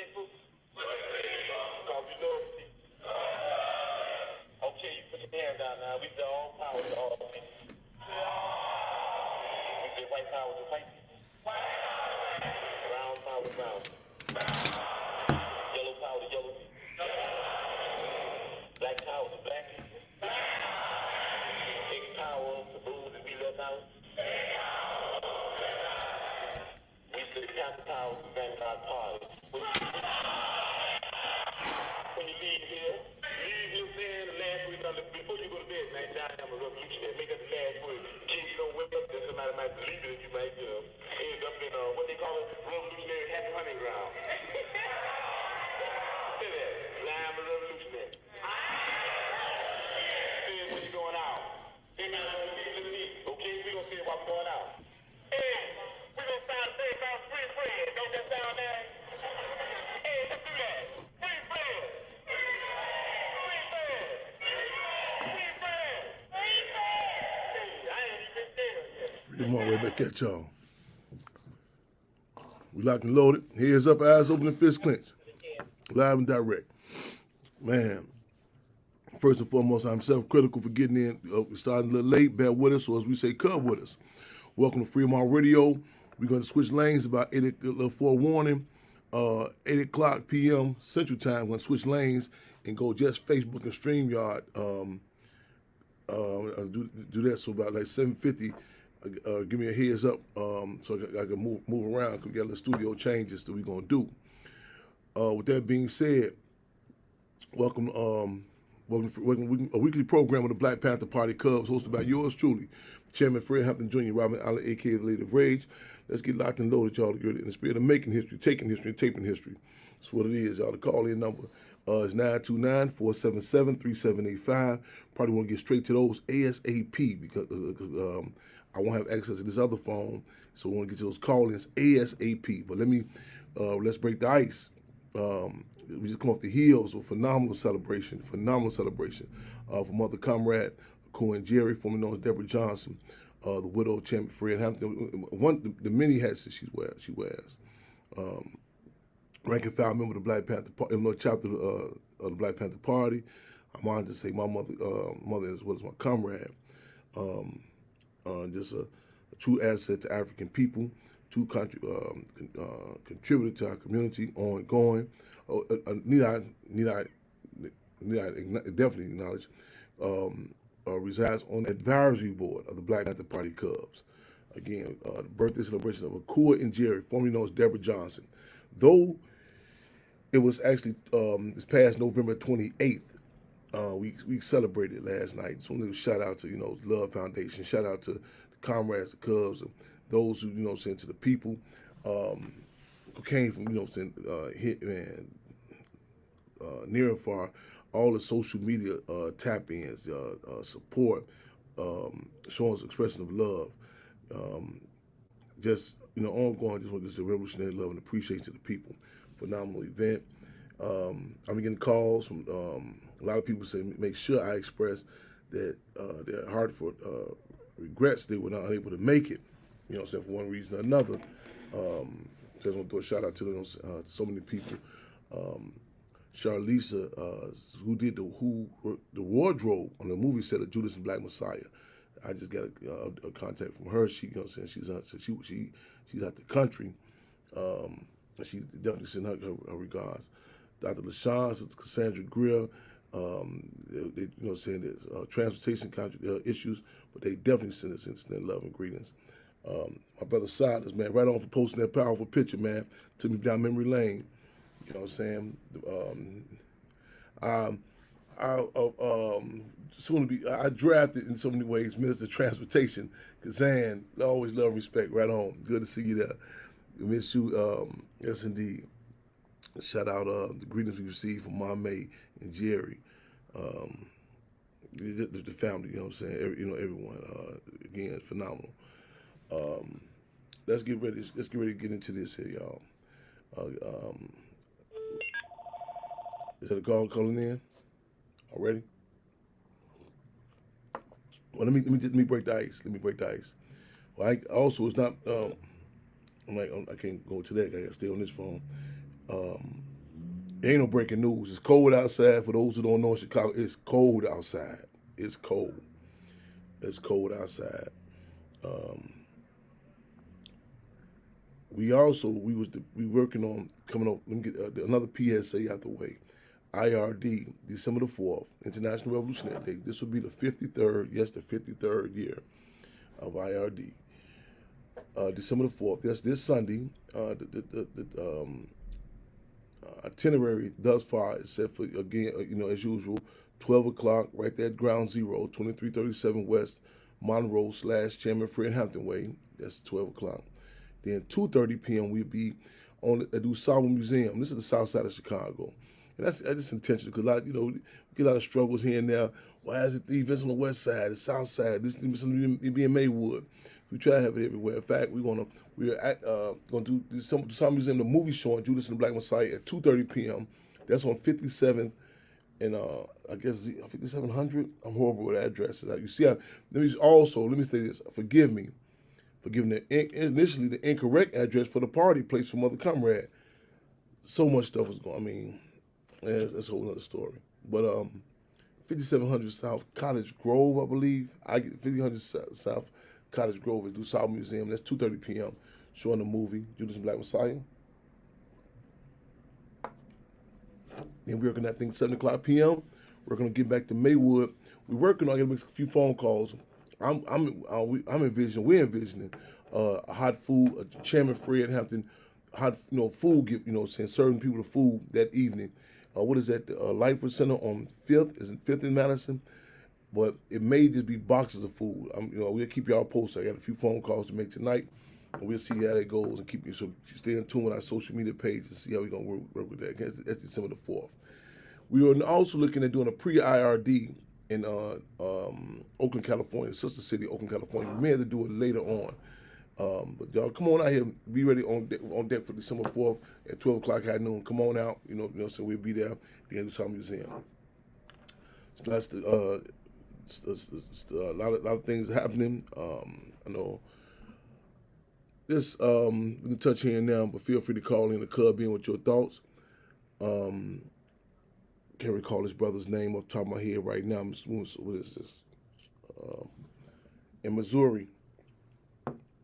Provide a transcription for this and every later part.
people? Because we love people. Okay, you put your hands down now. We say all power to all people. We say white power to white people. Brown power to brown people. Yellow power to yellow people. Black power to black people. Big power to those that we left out. We say Panther power to Vanguard Party. When you leave here, leave your saying the last word before you go to bed, man. Down I'm a revolutionary. Make up the last word. King, you don't wake up, then somebody might believe it, and you might, end up in what they call it, revolutionary happy hunting ground. Say that. Now I'm a revolutionary. Say it when you're going out. Say now, okay, we gonna say it while we're going out. Hey, we gonna say it sounds free, free. Don't that sound nice? Hey, let's do that. Free, free. Come on, right back at y'all. We locked and loaded. Heads up, eyes open, and fists clenched. Live and direct. Man, first and foremost, I'm self-critical for getting in. Starting a little late, bear with us, or as we say, come with us. Welcome to Fremont Radio. We're going to switch lanes about 8 o'clock, forewarning. 8 o'clock p.m. Central Time. We're going to switch lanes and go just Facebook and StreamYard. Do that, so about like 7:50. Give me a heads up so I can move around because we got a little studio changes that we're going to do. With that being said, welcome to a weekly program of the Black Panther Party Cubs hosted by yours truly, Chairman Fred Hampton Jr., Robin Allen, a.k.a. the Lady of Rage. Let's get locked and loaded, y'all, in the spirit of making history, taking history, and taping history. That's what it is, y'all. The call-in number is 929-477-3785. Probably want to get straight to those ASAP because I won't have access to this other phone, so we want to get to those call-ins ASAP. But let's break the ice. We just come off the heels of a phenomenal celebration from Mother Comrade Cohen Jerry, formerly known as Deborah Johnson, the widow of Chairman Fred Hampton. The many hats that she wears. Rank and file member of the Black Panther Illinois chapter of the Black Panther Party. I'm honored to say my mother as well as my comrade. Just a true asset to African people, true contributor to our community, ongoing. Definitely acknowledge, resides on the advisory board of the Black Panther Party Cubs. Again, the birthday celebration of Akua and Jerry, formerly known as Deborah Johnson. Though it was actually this past November 28th, we celebrated last night. So a little shout out to, Love Foundation, shout out to the comrades, the Cubs, and those who, saying to the people who came from, Hitman, near and far, all the social media tap-ins, support, showing us expression of love. Ongoing, just want to revolutionary love and appreciation to the people. Phenomenal event. I'm getting calls from a lot of people saying, make sure I express that their heartfelt regrets they were not unable to make it, for one reason or another. Just want to throw a shout out to them, so many people. Charlisa, who did the wardrobe on the movie set of Judas and Black Messiah. I just got a contact from her. She, she's out the country. She definitely sent her regards. Dr. LaShawn, Cassandra Greer, they saying there's transportation issues, but they definitely send us instant love and greetings. My brother Silas, man, right on for posting that powerful picture, man. Took me down memory lane. You know what I'm saying? I drafted in so many ways Minister of Transportation, Kazan, always love and respect, right on. Good to see you there. We miss you, yes indeed. Shout out the greetings we received from Mame and Jerry, the family, you know what I'm saying? Everyone, again, phenomenal. Let's get ready to get into this here, y'all. Is that a call calling in already? Well, let me break the ice. Well, it's not. I can't go to that. I gotta stay on this phone. Ain't no breaking news. It's cold outside. For those who don't know, in Chicago, it's cold outside. It's cold. It's cold outside. Um, we working on coming up. Let me get another PSA out the way. IRD, December the 4th, International Revolutionary Day. This will be the 53rd, yes, the 53rd year of IRD. December the 4th, that's this Sunday. The itinerary thus far is set for, again, as usual, 12 o'clock, right there at Ground Zero, 2337 West Monroe / Chairman Fred Hampton Way. That's 12 o'clock. Then 2:30 p.m. we'll be on the DuSable Museum. This is the south side of Chicago. And that's intentional because we get a lot of struggles here and there. Why is it the events on the west side, the south side? This be in Maywood. We try to have it everywhere. In fact, we're gonna do the DuSable Museum, the movie showing Judas and the Black Messiah at 2:30 p.m. That's on 57th and I guess 5700. I'm horrible with addresses. You see, let me say this. Forgive me for giving initially the incorrect address for the party place for Mother Comrade. So much stuff was going. I mean, that's a whole other story. But 5700 South Cottage Grove, I believe. I get 5000 South Cottage Grove at DuSable Museum. That's 2:30 p.m. Showing the movie Judas and Black Messiah. Then we're working at 7 o'clock p.m. We're gonna get back to Maywood. We're working on getting a few phone calls. We're envisioning hot food, Chairman Fred Hampton, hot food gift, serving people the food that evening. What is that? Lightfoot Center on 5th, is it 5th in Madison? But it may just be boxes of food. We'll keep y'all posted. I got a few phone calls to make tonight, and we'll see how that goes and so stay in tune with our social media page and see how we're gonna work with that. That's December the 4th. We are also looking at doing a pre-IRD in Oakland, California, sister city, Oakland, California. We may have to do it later on. But y'all, come on out here. Be ready on deck for December 4th at 12 o'clock at noon. Come on out. So we'll be there at the DuSable Museum. So that's a lot of things happening. I know this. We can touch here and now, but feel free to call in the club in with your thoughts. Can't recall his brother's name off the top of my head right now. What is this? In Missouri,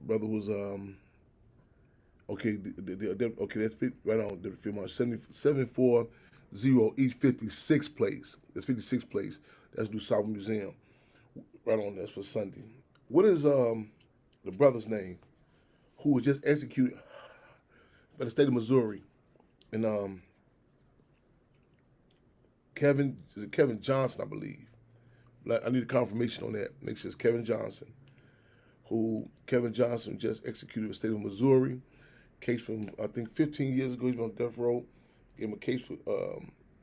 brother was okay. Okay, that's right on the 740 East 56th place. That's 56th place. That's DuSable Museum. Right on. That's for Sunday. What is the brother's name who was just executed by the state of Missouri? And Kevin Johnson, I believe. I need a confirmation on that. Make sure it's Kevin Johnson. Kevin Johnson just executed in the state of Missouri. Case from, I think, 15 years ago. He's been on death row. Gave him a case for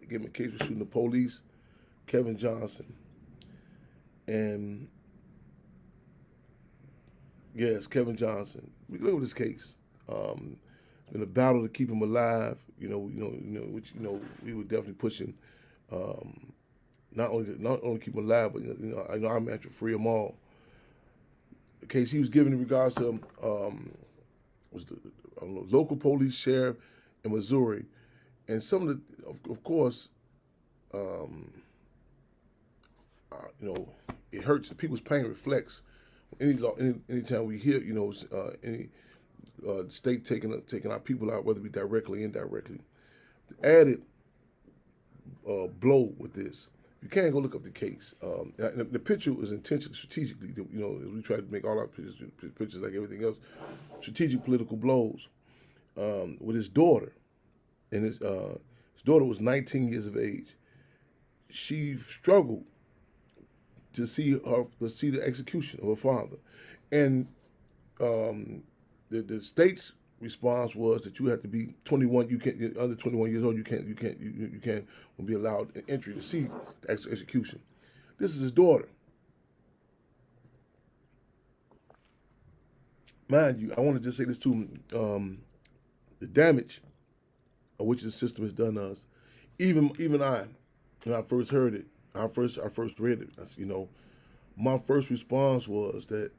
shooting the police. Kevin Johnson. And yes, Kevin Johnson. We look at this case. Been a battle to keep him alive. Which we were definitely pushing. Not only keep him alive, but I know our man to free them all. The case he was given in regards to was the local police sheriff in Missouri, and some of the, of course, it hurts. People's pain reflects. Anytime we hear, any state taking our people out, whether it be directly or indirectly. The added blow with this, you can't go look up the case. The picture was intentional, strategically. As we try to make all our pictures like everything else, strategic political blows with his daughter, and his daughter was 19 years of age. She struggled to see the execution of her father, and the state's response was that you have to be 21. You can't under 21 years old. You can't be allowed entry to see the execution. This is his daughter. Mind you, I want to just say this too: the damage of which the system has done us. Even I, when I first heard it, I first read it. My first response was that.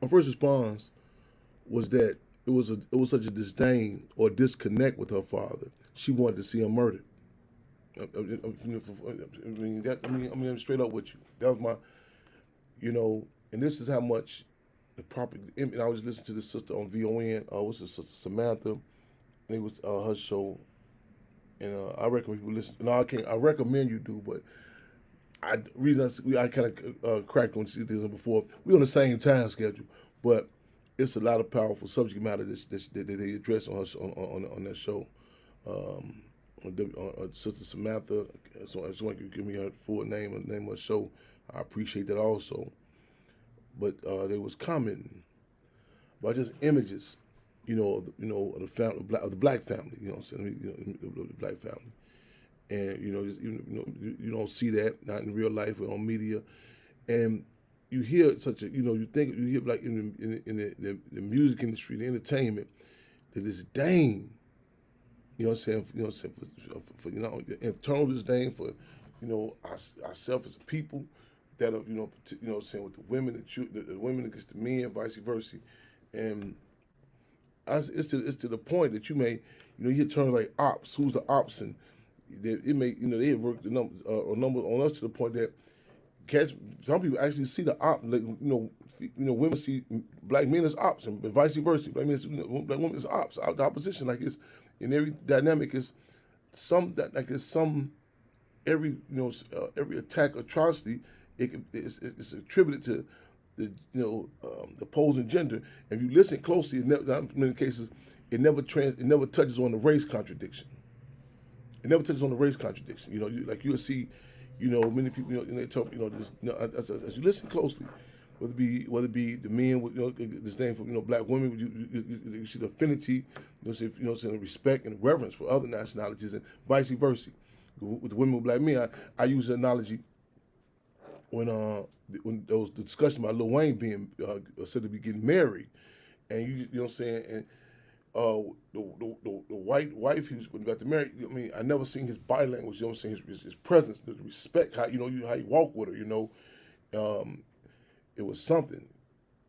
My first response was that it was such a disdain or disconnect with her father. She wanted to see him murdered. I'm straight up with you. That was my, and this is how much the proper. And I was listening to this sister on VON. What's the sister Samantha? And it was her show, and I recommend people listen. No, I can't. I recommend you do, but I kind of cracked on these before. We on the same time schedule, but it's a lot of powerful subject matter that they address on on that show. Sister Samantha, so I just want you to give me her full name and name of the show. I appreciate that also. But they was commenting about just images, of the family, of the black family. You know what I'm saying? The black family, and you don't see that not in real life or on media, and you hear such a you hear like in the music industry, the entertainment, the disdain. You know what I'm saying? You know what I'm saying? For internal disdain for, ourselves as a people that are, what I'm saying, with the women, the women against the men, vice versa. And it's to the point that you may, you hear terms like ops, who's the ops, and it may, they have worked the number on us to the point that some people actually see the op, like, women see black men as ops and vice versa. Black women as ops, the opposition, like it's, in every dynamic is every every attack atrocity it's attributed to the opposing gender. And if you listen closely, in many cases it never touches on the race contradiction. It never touches on the race contradiction. You'll see, many people they talk as you listen closely. Whether it be the men with disdain for black women, you see the affinity, the respect and reverence for other nationalities, and vice versa. With the women with black men, I use the analogy when there was the discussion about Lil Wayne being said to be getting married, and you know what I'm saying, and the white wife he was about to marry. I mean, I never seen his body language. You know what I'm saying, his presence, the respect, how how you walk with her. It was something,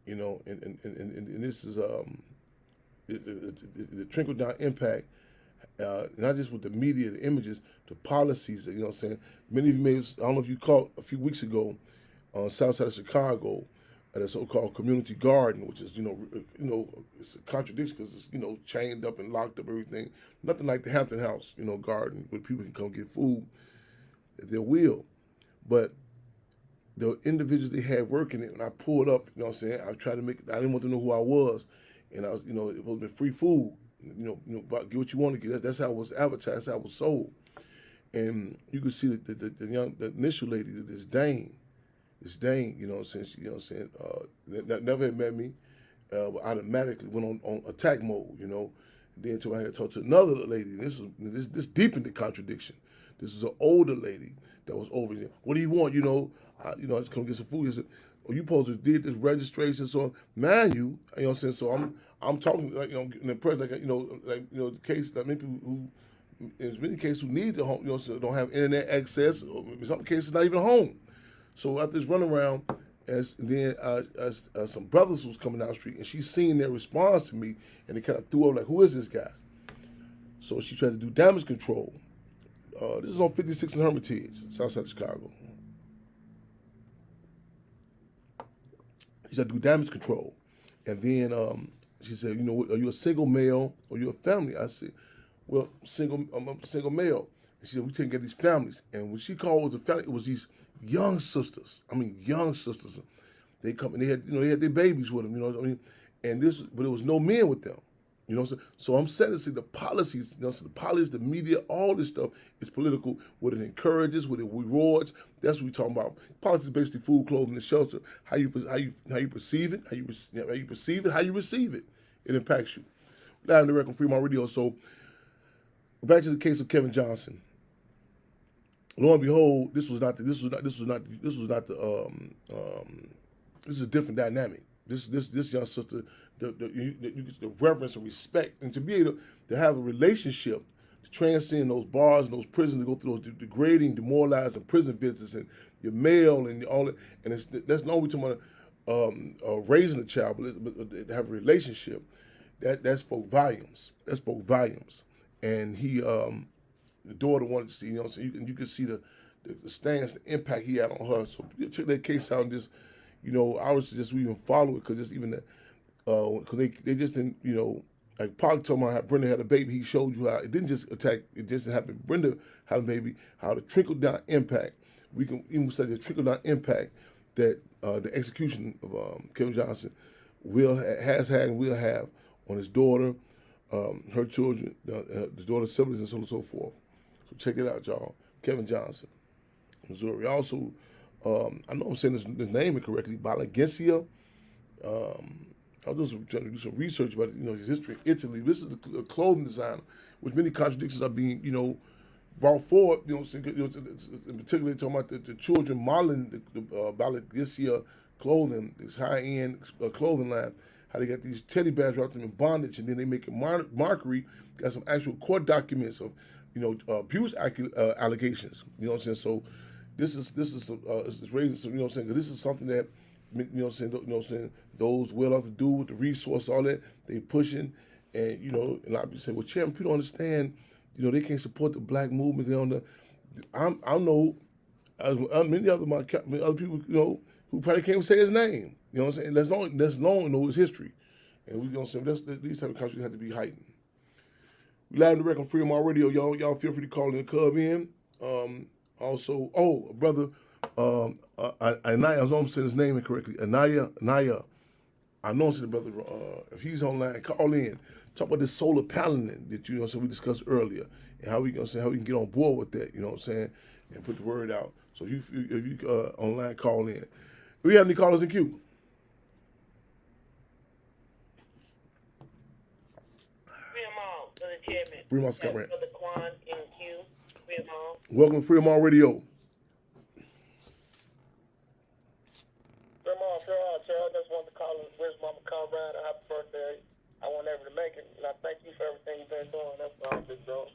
and this is the trickle down impact, not just with the media, the images, the policies. What I'm saying. Many of you I don't know if you caught a few weeks ago on south side of Chicago at a so-called community garden, which is it's a contradiction because it's chained up and locked up, everything. Nothing like the Hampton House garden where people can come get food at their will, but the individuals they had working it, and I pulled up, I tried to I didn't want to know who I was, and I was, it was free food, get what you want to get. That's how it was advertised, that's how it was sold. And you could see the initial lady, the disdain, that never had met me, automatically went on attack mode, and then until I had to talk to another lady, and this deepened the contradiction. This is an older lady that was over there. What do you want? I just come get some food. He said, "Oh, you supposed to did this registration." So, man, you know what I'm saying. So I'm talking like in the press, the case that many people who, in many cases, who need the home, so don't have internet access, or in some cases not even home. So after this runaround, as some brothers was coming down the street, and she seen their response to me, and they kind of threw up like, "Who is this guy?" So she tried to do damage control. This is on 56 and Hermitage, south side of Chicago. She said, do damage control. And then she said, are you a single male or you a family? I said, well, I'm a single male. And she said, we take care of these families. And when she called the family, it was these young sisters. Young sisters. They come and they had their babies with them, And but there was no men with them. So I'm saying to see the policies, so the policies, the media, all this stuff is political. What it encourages, what it rewards. That's what we're talking about. Politics is basically food, clothing, and shelter. How you perceive it, how you perceive it, how you receive it. It impacts you. Live on the record, Fremont Radio. So back to the case of Kevin Johnson. Lo and behold, this is a different dynamic. This young sister, the reverence and respect, and to be able to have a relationship, to transcend those bars and those prisons, to go through those degrading, demoralizing prison visits, and your mail and all that, and that's not only talking about raising a child, but to have a relationship. that spoke volumes. That spoke volumes. And he, the daughter wanted to see, so you can see the stance, the impact he had on her. So check that case out and just, I was just even follow it because just even because they just didn't, like Pac told me how Brenda had a baby. He showed you how it didn't just attack, it just happened. Brenda had a baby, how the trickle down impact. We can even study the trickle down impact that the execution of Kevin Johnson has had and will have on his daughter, her children, his daughter's siblings, and so on and so forth. So check it out, y'all. Kevin Johnson, Missouri. Also, I know I'm saying his name incorrectly, Balagencia. I was trying to do some research about his history in Italy. This is a clothing designer, which many contradictions are being brought forward. In particular, talking about the children modeling the Balagencia clothing, this high-end clothing line. How they got these teddy bears wrapped them in bondage, and then they make a mockery. Got some actual court documents of abuse allegations. You know what I'm saying? So this is it's raising some. You know what I'm saying? 'Cause this is something that those well off to do with the resource, all that they pushing, and a lot of people say, well, Chairman, people don't understand. They can't support the black movement. I know many other people who probably can't even say his name. You know what I'm saying? That's known, know his history, and we gonna say these type of countries have to be heightened. We live in direct on Freedom All Radio, y'all. Y'all feel free to call in and come in. Also, brother, Anaya, I was almost saying his name incorrectly. Anaya. I know I'm saying, brother, if he's online, call in. Talk about this solar paneling that so we discussed earlier, and how we can get on board with that. You know what I'm saying, and put the word out. So if you online, call in. Do we have any callers in queue? Freedom All, Scott Rand. Brother Quan in queue. Freedom All. Welcome to Freedom All Radio. Freedom All, Cheryl, just wanted to call and wish Mama Conrad a happy birthday. I wasn't able to make it, and I thank you for everything you've been doing. That's all, big bro.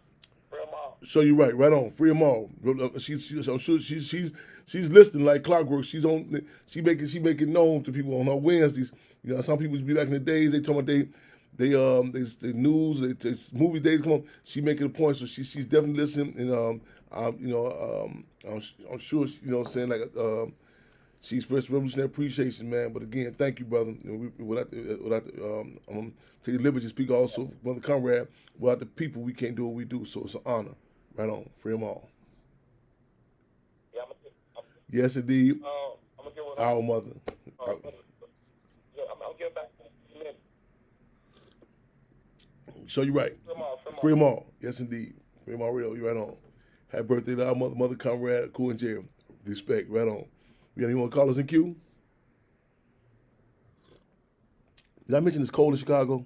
Freedom All. So you're right on. Freedom All. I'm sure she's listening like clockwork. She making known to people on her Wednesdays. Some people be back in the days. They talking about the news, the movie days come on. She making a point, so she's definitely listening, and I'm sure saying like she expressed revolutionary appreciation, man. But again, thank you, brother. Without take the liberty to speak also, Brother Conrad. Without the people, we can't do what we do. So it's an honor. Right on, free them all. Yeah, yes, indeed. I'm gonna give our mother. I'll get back in a minute. So you're right. Free them all. Yes, indeed. Free them all. Real. You right on. Happy birthday to our mother, Conrad, Cool and Jerry. Respect. Right on. We got any more callers in queue? Did I mention it's cold in Chicago?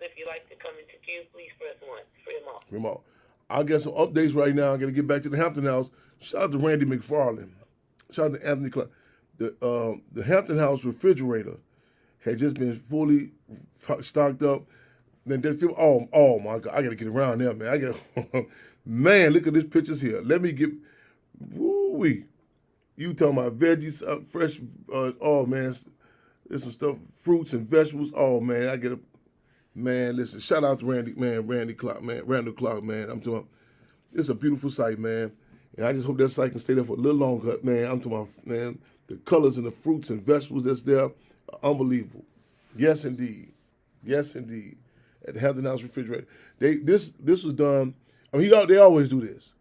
If you like to come into queue, please press 1. Free them all. I'll get some updates right now. I'm going to get back to the Hampton House. Shout out to Randy McFarland. Shout out to Anthony Clark. The Hampton House refrigerator had just been fully stocked up. Then oh my God, I got to get around there, man. Man, look at these pictures here. Let me get, woo-wee. You talking about veggies, fresh, oh man, there's some stuff, fruits and vegetables. Oh man, man, listen, shout out to Randy Clark, man, Randall Clark, man. I'm talking about, it's a beautiful site, man. And I just hope that site can stay there for a little longer, man. I'm talking about, man, the colors and the fruits and vegetables that's there are unbelievable. Yes, indeed. Yes, indeed. At the Hampton House refrigerator. This was done, they always do this.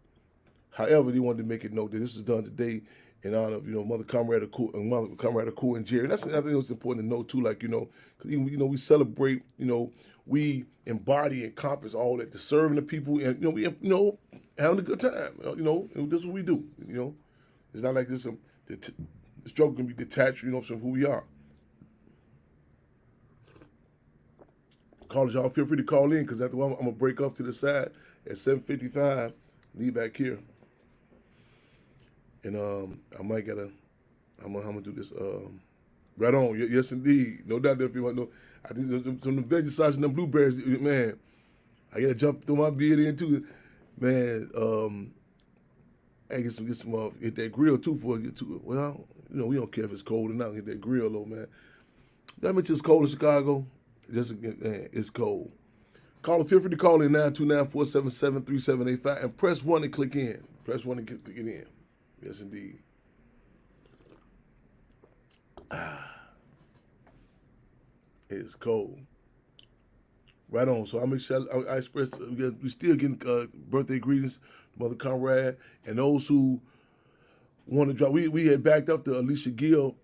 However, they wanted to make it known that this was done today in honor of, Mother Conrad Cool and Jerry. And I think it's important to know too, like, because we celebrate, we embody and encompass all that, the serving the people, and we having a good time. And this is what we do. It's not like this. The struggle can be detached, from who we are. Callers, y'all feel free to call in because after a while I'm gonna break off to the side at 7:55. Leave back here, and I'm gonna do this. Right on. Yes, indeed. No doubt. If you want to know, I think some of the veggie sauce and them blueberries, man. I gotta jump through my beard in too, man. I get some get that grill too for get to. Well, we don't care if it's cold or not. Get that grill though, man. That means it's cold in Chicago. Just it's cold. Call us. Feel free to call in 929-477-3785 and press 1 to click in. Press 1 to click it in. Yes, indeed. It's cold. Right on. So I make sure I express. We still getting birthday greetings to Mother Conrad and those who want to drop. We had backed up the Alicia Gill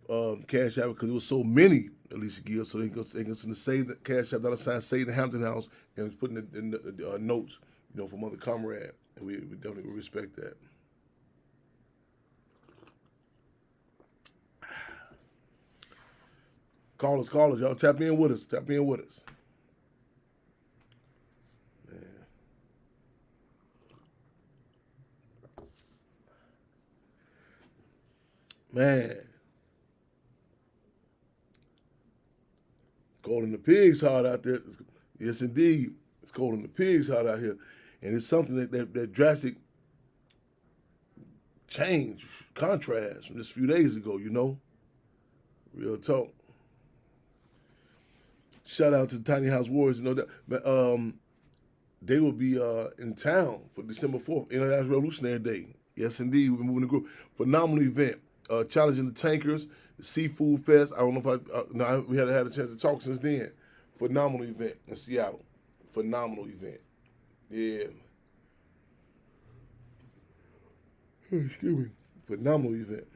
Cash App because there was so many Alicia Gill, so they can send the Save the Cash App $, Save the Hampton House, and was putting in the notes, for Mother Conrad, and we definitely respect that. Call us, y'all. Tap in with us. Man. Cold in the pigs hot out there. Yes, indeed. It's cold in the pigs hot out here. And it's something that drastic change, contrast from just a few days ago, Real talk. Shout out to the Tiny House Warriors. They will be in town for December 4th, International Revolutionary Day. Yes, indeed. We're moving the group. Phenomenal event. Challenging the Tankers, the Seafood Fest. I don't know if we had a chance to talk since then. Phenomenal event in Seattle. Phenomenal event. Yeah. Excuse me. Phenomenal event.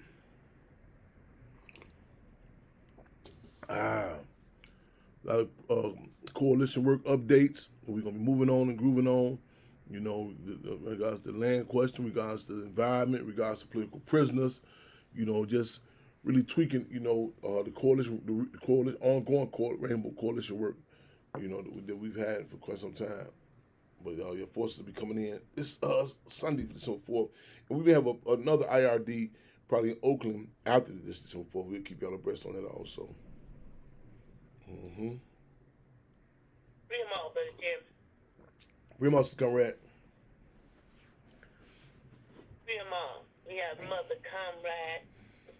A lot of coalition work updates. We're going to be moving on and grooving on. Regards to the land question, regards to the environment, regards to political prisoners. Just really tweaking, the coalition, ongoing Rainbow Coalition work, that we've had for quite some time. But your forces will be coming in this Sunday for December 4th. And we may have another IRD probably in Oakland after this December 4th. We'll keep y'all abreast on that also. Bring them all, Brother Jim. Bring them all, Conrad. Free them all. We have Mother Conrad,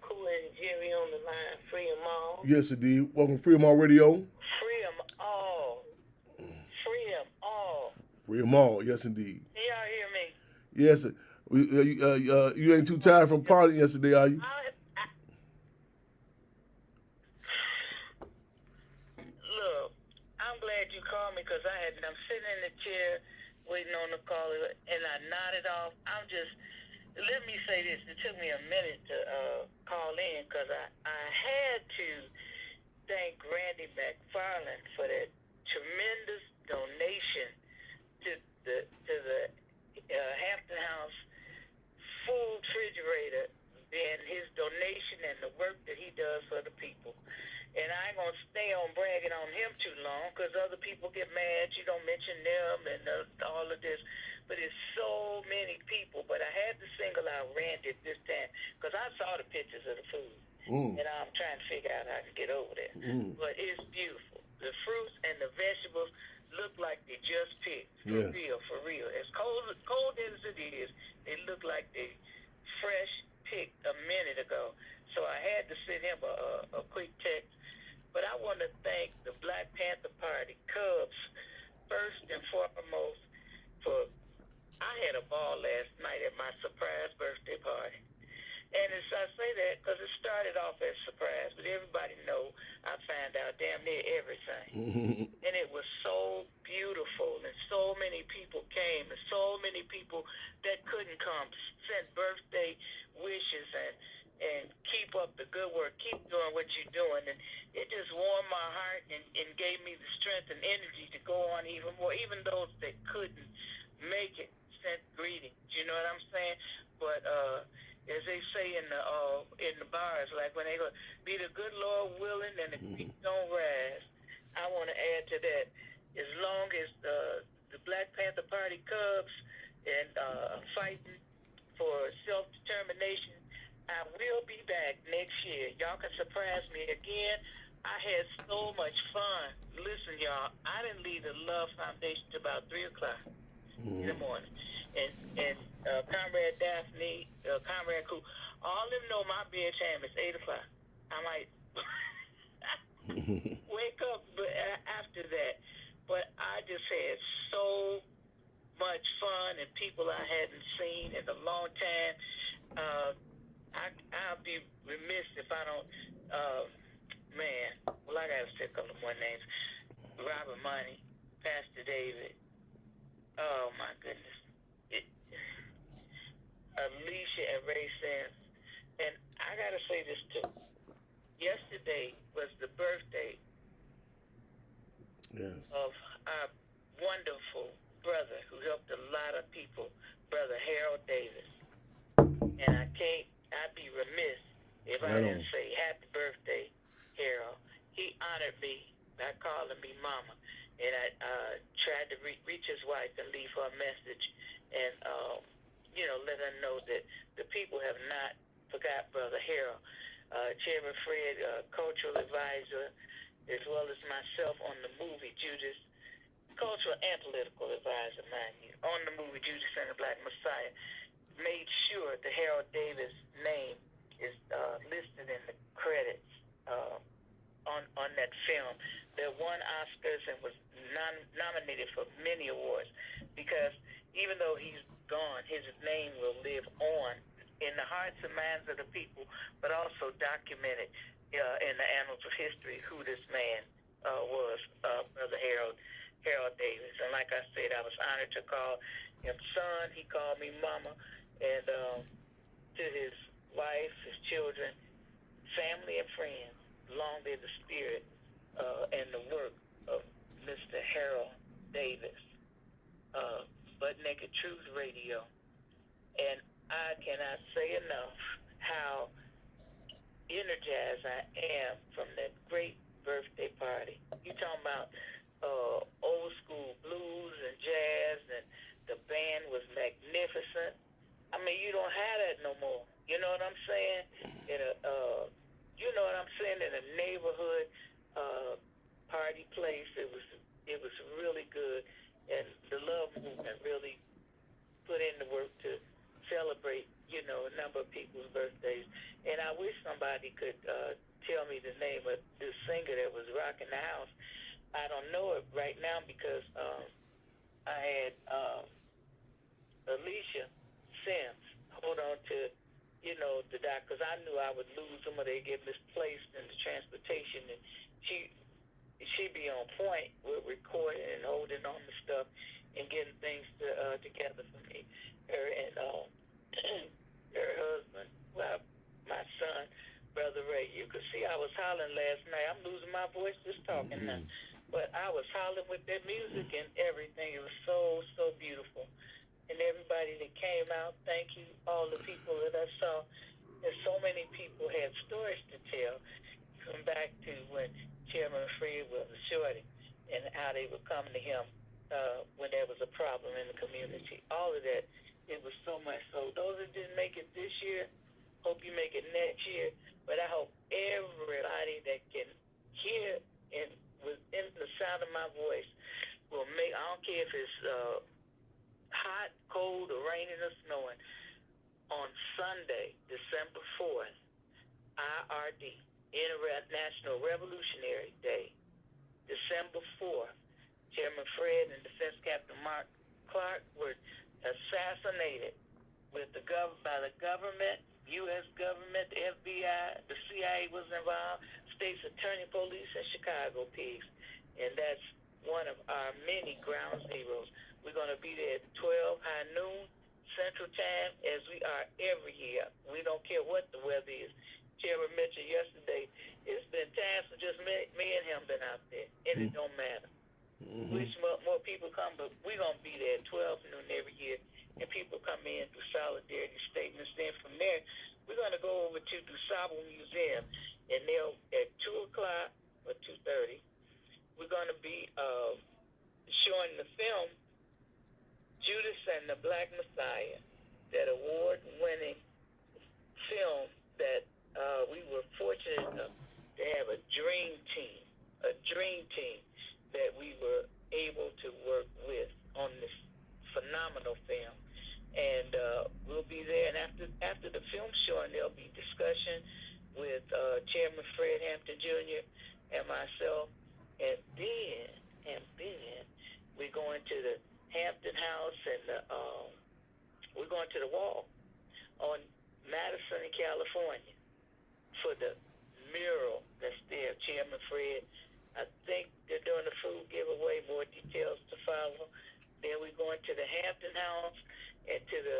Cool and Jerry on the line. Free them all. Yes, indeed. Welcome to Free 'em All Radio. Free them all. Free them all. Free 'em all. Yes, indeed. Can y'all hear me? Yes. You ain't too tired from partying yesterday, are you? Look, I'm glad you called me because I'm sitting in the chair waiting on the call, and I nodded off. Let me say this. It took me a minute to call in because I had to thank Randy McFarland for that tremendous donation to the Hampton House food refrigerator, and his donation and the work that he does for the people. And I ain't going to stay on bragging on him too long because other people get mad. You don't mention them and all of this. But it's so many people. But I had to single out Randy this time because I saw the pictures of the food. And I'm trying to figure out how to get over there. But it's beautiful. The fruits and the vegetables look like they just picked. For real. As cold as it is, they look like they fresh picked a minute ago. So I had to send him a quick text. But I want to thank the Black Panther Party, Cubs, first and foremost, I had a ball last night at my surprise birthday party. And I say that because it started off as a surprise, but everybody know I found out damn near everything. And it was so beautiful, and so many people came, and so many people that couldn't come sent birthday wishes and keep up the good work, keep doing what you're doing. And it just warmed my heart and gave me the strength and energy to go on even more, even those that couldn't make it sent greetings. You know what I'm saying? But as they say in the bars, like when they go, be the good Lord willing and the creek don't rise. I want to add to that. As long as the Black Panther Party Cubs and fighting for self-determination, I will be back next year. Y'all can surprise me again. I had so much fun. Listen, y'all, I didn't leave the Love Foundation till about 3 o'clock in the morning. And Comrade Daphne, Comrade Cool, all of them know my bedtime is 8 o'clock. I might Wake up after that. But I just had so much fun and people I hadn't seen in a long time. I'll be remiss if I don't. Man, well, I gotta say a couple more names. Robert Money, Pastor David. Oh my goodness. Alicia and Ray Sims. And I gotta say this too. Yesterday was the birthday of our wonderful brother who helped a lot of people, Brother Harold Davis. And I'd be remiss if I didn't say happy birthday, Harold. He honored me by calling me mama. And I tried to reach his wife and leave her a message and, let her know that the people have not forgot Brother Harold. Chairman Fred, cultural advisor, as well as myself on the movie Judas, cultural and political advisor, mind you, on the movie Judas and the Black Messiah, made sure the Harold Davis name is listed in the credits on that film. That won Oscars and was nominated for many awards because even though he's gone, his name will live on in the hearts and minds of the people, but also documented in the annals of history who this man was, Brother Harold Davis. And like I said, I was honored to call him son. He called me mama. And to his wife, his children, family, and friends, long live the spirit and the work of Mr. Harold Davis, Butt Naked Truth Radio. And I cannot say enough how energized I am from that great birthday party. You talking about old school blues and jazz, and the band was magnificent. I mean, you don't have that no more. You know what I'm saying? In a neighborhood party place, it was really good, and the Love Movement really put in the work to celebrate, a number of people's birthdays. And I wish somebody could tell me the name of this singer that was rocking the house. I don't know it right now because I had Alicia Sims hold on to, the doc, because I knew I would lose them or they get misplaced in the transportation. And she'd be on point with recording and holding on to stuff and getting things together for me. Her and her husband, well, my son, Brother Ray. You could see I was hollering last night. I'm losing my voice just talking now. But I was hollering with their music and everything. It was so, so beautiful. And everybody that came out, thank you. All the people that I saw. And so many people had stories to tell. Come back to when Chairman Fred was a shorty and how they would come to him when there was a problem in the community. All of that, it was so much. So those that didn't make it this year, hope you make it next year. But I hope everybody that can hear and within the sound of my voice will make, I don't care if it's hot, cold, or raining or snowing, on Sunday, December 4th, IRD, International Revolutionary Day, December 4th, Chairman Fred and Defense Captain Mark Clark were assassinated by the government, U.S. government, the FBI, the CIA was involved, State's Attorney Police, and Chicago Pigs. And that's one of our many ground zeros. We're going to be there at 12 high noon Central Time, as we are every year. We don't care what the weather is. Chairman mentioned yesterday, it's been times when just me and him been out there, and it don't matter. Wish more people come, but we're going to be there at 12 noon every year, and people come in through solidarity statements. Then from there, we're going to go over to the Sabo Museum, and they'll at 2 o'clock or 2:30, we're going to be showing the film Judas and the Black Messiah, that award-winning film that we were fortunate enough to have a dream team that we were able to work with on this phenomenal film. And we'll be there, and after the film showing, there'll be discussion with Chairman Fred Hampton Jr. and myself, and then we're going to the Hampton House, and we're going to the Wall on Madison in California for the mural that's there. Chairman Fred, I think they're doing the food giveaway. More details to follow. Then we're going to the Hampton House and to the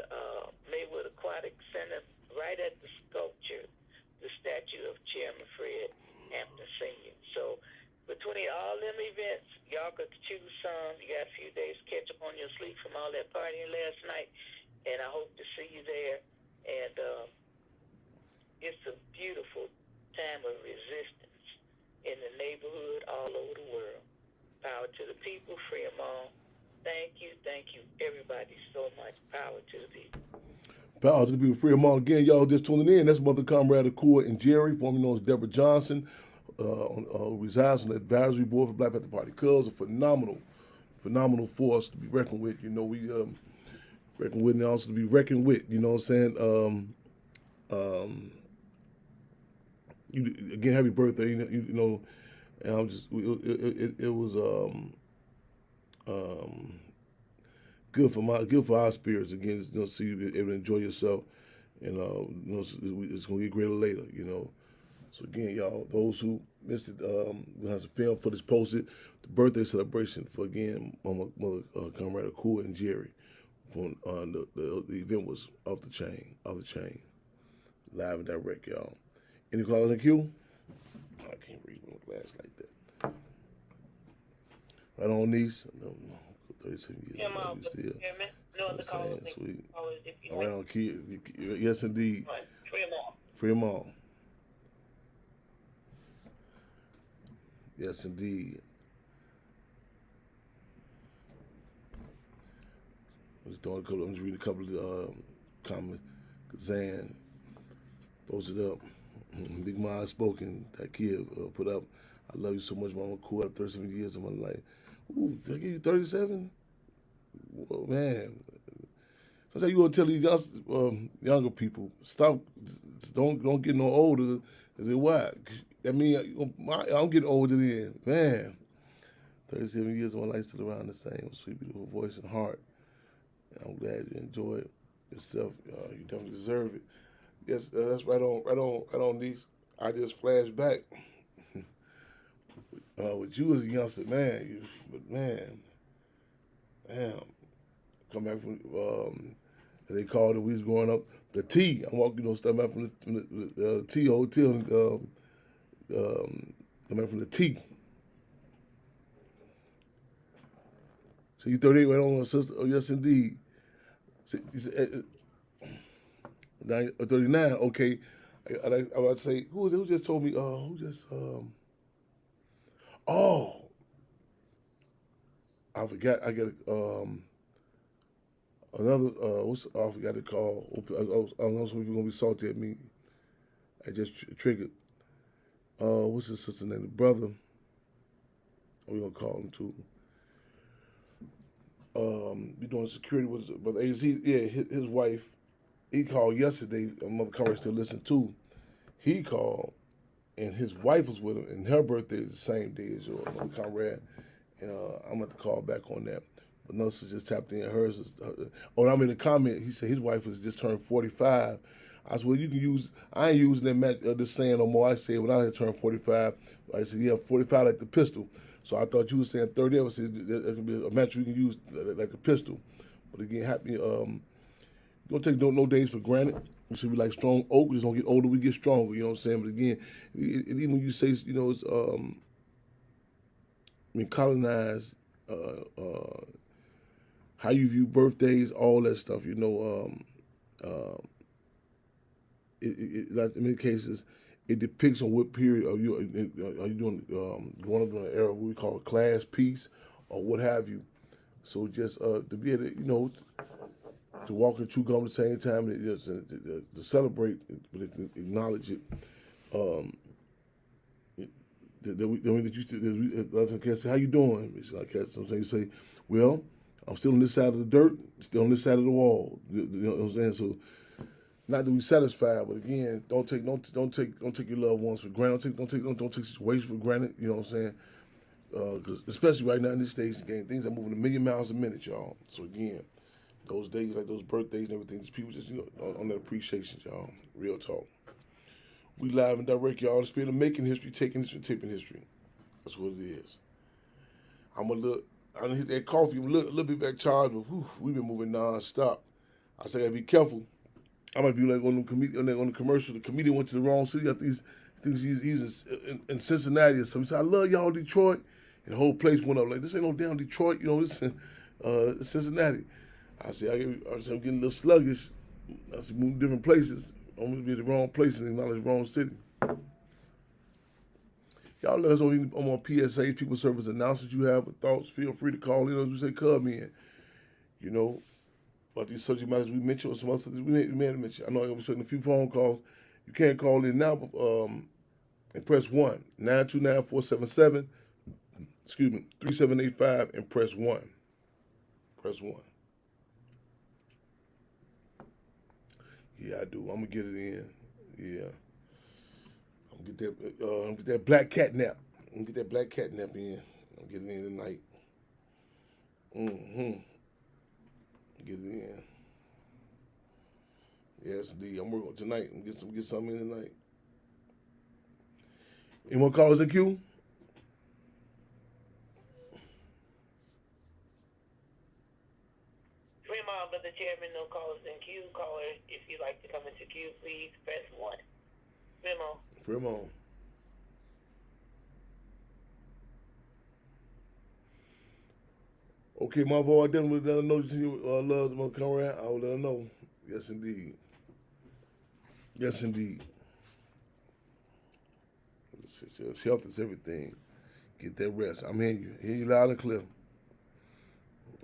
Maywood Aquatic Center, right at the sculpture, the statue of Chairman Fred Hampton Sr. So between all them events, y'all could choose some. You got a few days to catch up on your sleep from all that partying last night, and I hope to see you there. And it's a beautiful time of resistance in the neighborhood all over the world. Power to the people, free them all. Thank you, everybody, so much. Power to the people. Power to the people, free them all. Again, y'all just tuning in. That's Mother Comrade Akua and Jerry, formerly known as Deborah Johnson, who resides on the advisory board for Black Panther Party Cubs. A phenomenal force to be reckoned with. You know, we reckon with and also to be reckoned with. You know what I'm saying? You, again, happy birthday. You know, and I'm just it was good for our spirits again. You know, see you able to enjoy yourself, and you know it's gonna get greater later. You know, so again, y'all, those who missed it, we'll have some film footage posted. The birthday celebration for again Mother Comrade Akua and Jerry. From the event was off the chain, live and direct, y'all. Any calls in the queue? I can't read with my glass like that. Right on, niece. No, 37 years. Yeah, Mom. Still. No other calls. Sweet. If you All right on, kid. Yes, indeed. want. Free them all. Free them all. Yes, indeed. I'm just reading a couple of comments. Zan posted up. Big Ma spoken. That kid put up. I love you so much, Mama. Cool. After 37 years of my life. Ooh, did I give you 37? Well, man. Sometimes you want to tell these younger people, stop. Don't get no older. Is it why? I mean, I'm getting older then. Man. 37 years of my life still around the same. Sweet, beautiful voice and heart. I'm glad you enjoy it yourself. You definitely deserve it. Yes, that's right on, niece. I just flashed back with you as a youngster, man. Damn. Come back from, as they called it, we was growing up, the T. I'm walking, stepping back from the T hotel, coming back from the T. So you 38 right on, sister? Oh, yes, indeed. So, 39, okay. I would say, who just told me, I forgot, I got another, I forgot to call. I don't know some people going to be salty at me. I just triggered. What's his sister name? The brother. We're going to call him too. Be doing security with Brother AZ. Yeah, his wife, he called yesterday. Mother Comrade still listened too. He called, and his wife was with him, and her birthday is the same day as yours, Mother Comrade. And I'm going to call back on that. But no, so just tapped in. Hers is, I made a comment. He said his wife was just turned 45. I said, well, you can use, I ain't using this saying no more. I said, when I had turned 45, I said, yeah, 45 like the pistol. So I thought you were saying 30. I would say that could be a match you can use like a pistol. But again, happy. Don't take no days for granted. We should be like strong oak. We just don't get older. We get stronger. You know what I'm saying? But again, even when you say, you know, it's colonize, how you view birthdays, all that stuff. You know, like in many cases, it depicts on what period are you doing, growing up in an era what we call a class piece or what have you. So just to be able to, you know, to walk and chew gum at the same time, to celebrate, but acknowledge it. That you say, how you doing? It's like sometimes you say, well, I'm still on this side of the dirt, still on this side of the wall. You know what I'm saying? So not that we satisfied, but again, don't take your loved ones for granted. Don't take situations for granted. You know what I'm saying? Because especially right now in this stage of the game, things are moving a million miles a minute, y'all. So again, those days like those birthdays and everything, just people just on that appreciation, y'all. Real talk. We live and direct, y'all. The spirit of making history, taking history, taping history. That's what it is. I done hit that coffee, a little bit back charged, but we've been moving non-stop. I say I gotta be careful. I might be like on the commercial. The comedian went to the wrong city. I think he's in Cincinnati or something. He said, "I love y'all, Detroit," and the whole place went up like, "This ain't no damn Detroit, this is Cincinnati." I said, I'm getting a little sluggish. I said, move to different places. I'm gonna be at the wrong place and acknowledge the wrong city. Y'all let us know on more PSAs, people service announcements you have with thoughts. Feel free to call in. As we say, come in. About these subject matters we mentioned or some other things we may have mentioned. I know I'm expecting a few phone calls. You can't call in now, but and press 1. 929-477, 3785, and press 1. Press 1. Yeah, I do. I'm going to get it in. Yeah. I'm going to get that black cat nap. I'm going to get that black cat nap in. I'm getting it in tonight. Get it in. Yes, indeed. I'm working tonight. I'm get something in tonight. Any more callers in queue? Fremont, Brother Chairman, no callers in queue. Caller, if you'd like to come into queue, please press 1. Fremont. Okay, my boy, I definitely let her know you love to come around. I will let her know. Yes, indeed. Yes, indeed. Health is everything. Get that rest. I'm hearing you loud and clear.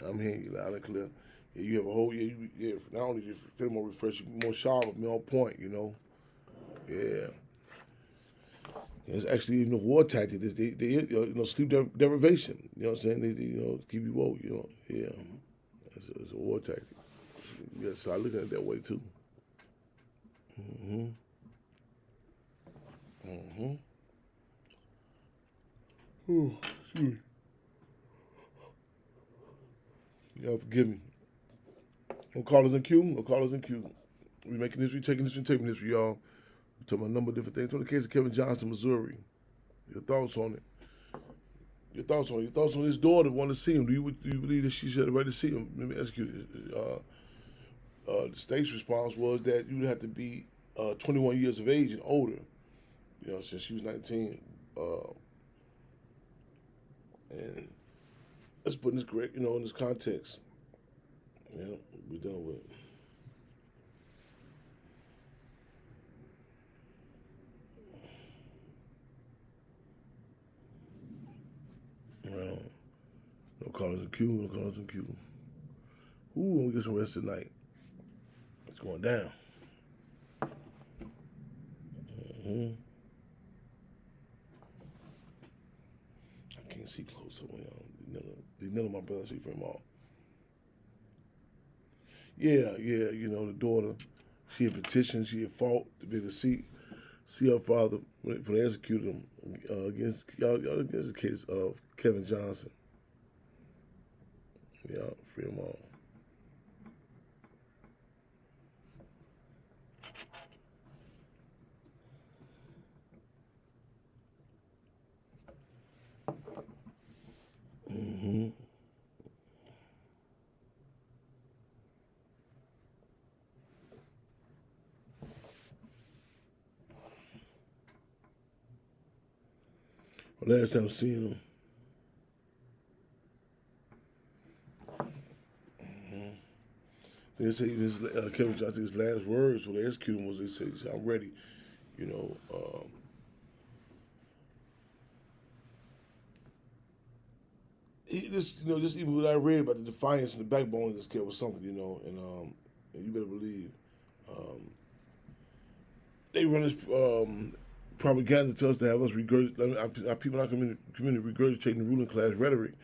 I'm hearing you loud and clear. Yeah, you have a whole year. Not only you feel more refreshed, you more sharp, more on point. Yeah. It's actually even a war tactic. They sleep deprivation. You know what I'm saying? They keep you woke. Yeah. It's a war tactic. Yeah, so I look at it that way too. Oh, excuse me. Y'all forgive me. No callers in queue. We making history, taking history, taping history, y'all. We talking about a number of different things. On the case of Kevin Johnson, Missouri. Your thoughts on it? Your thoughts on his daughter wanting to see him. Do you believe that she should have ready to see him? Let me ask you. The state's response was that you would have to be 21 years of age and older. Since she was 19. And let's put this correct, in this context. Yeah, we're done with it. Well, no callers in queue. Ooh, I'm gonna get some rest tonight. It's going down. I can't see close to me. None of my brothers see from all. Yeah, the daughter, she had petitioned, she had fought to be able to see her father when they executed him against the case of Kevin Johnson. Yeah, free them all. Last time seeing him. They say Kevin Johnson's last words when they executed him was they said, "I'm ready." Just even what I read about the defiance and the backbone of this kid was something, and you better believe they run this propaganda to us to have us our people in our community regurgitating the ruling class rhetoric.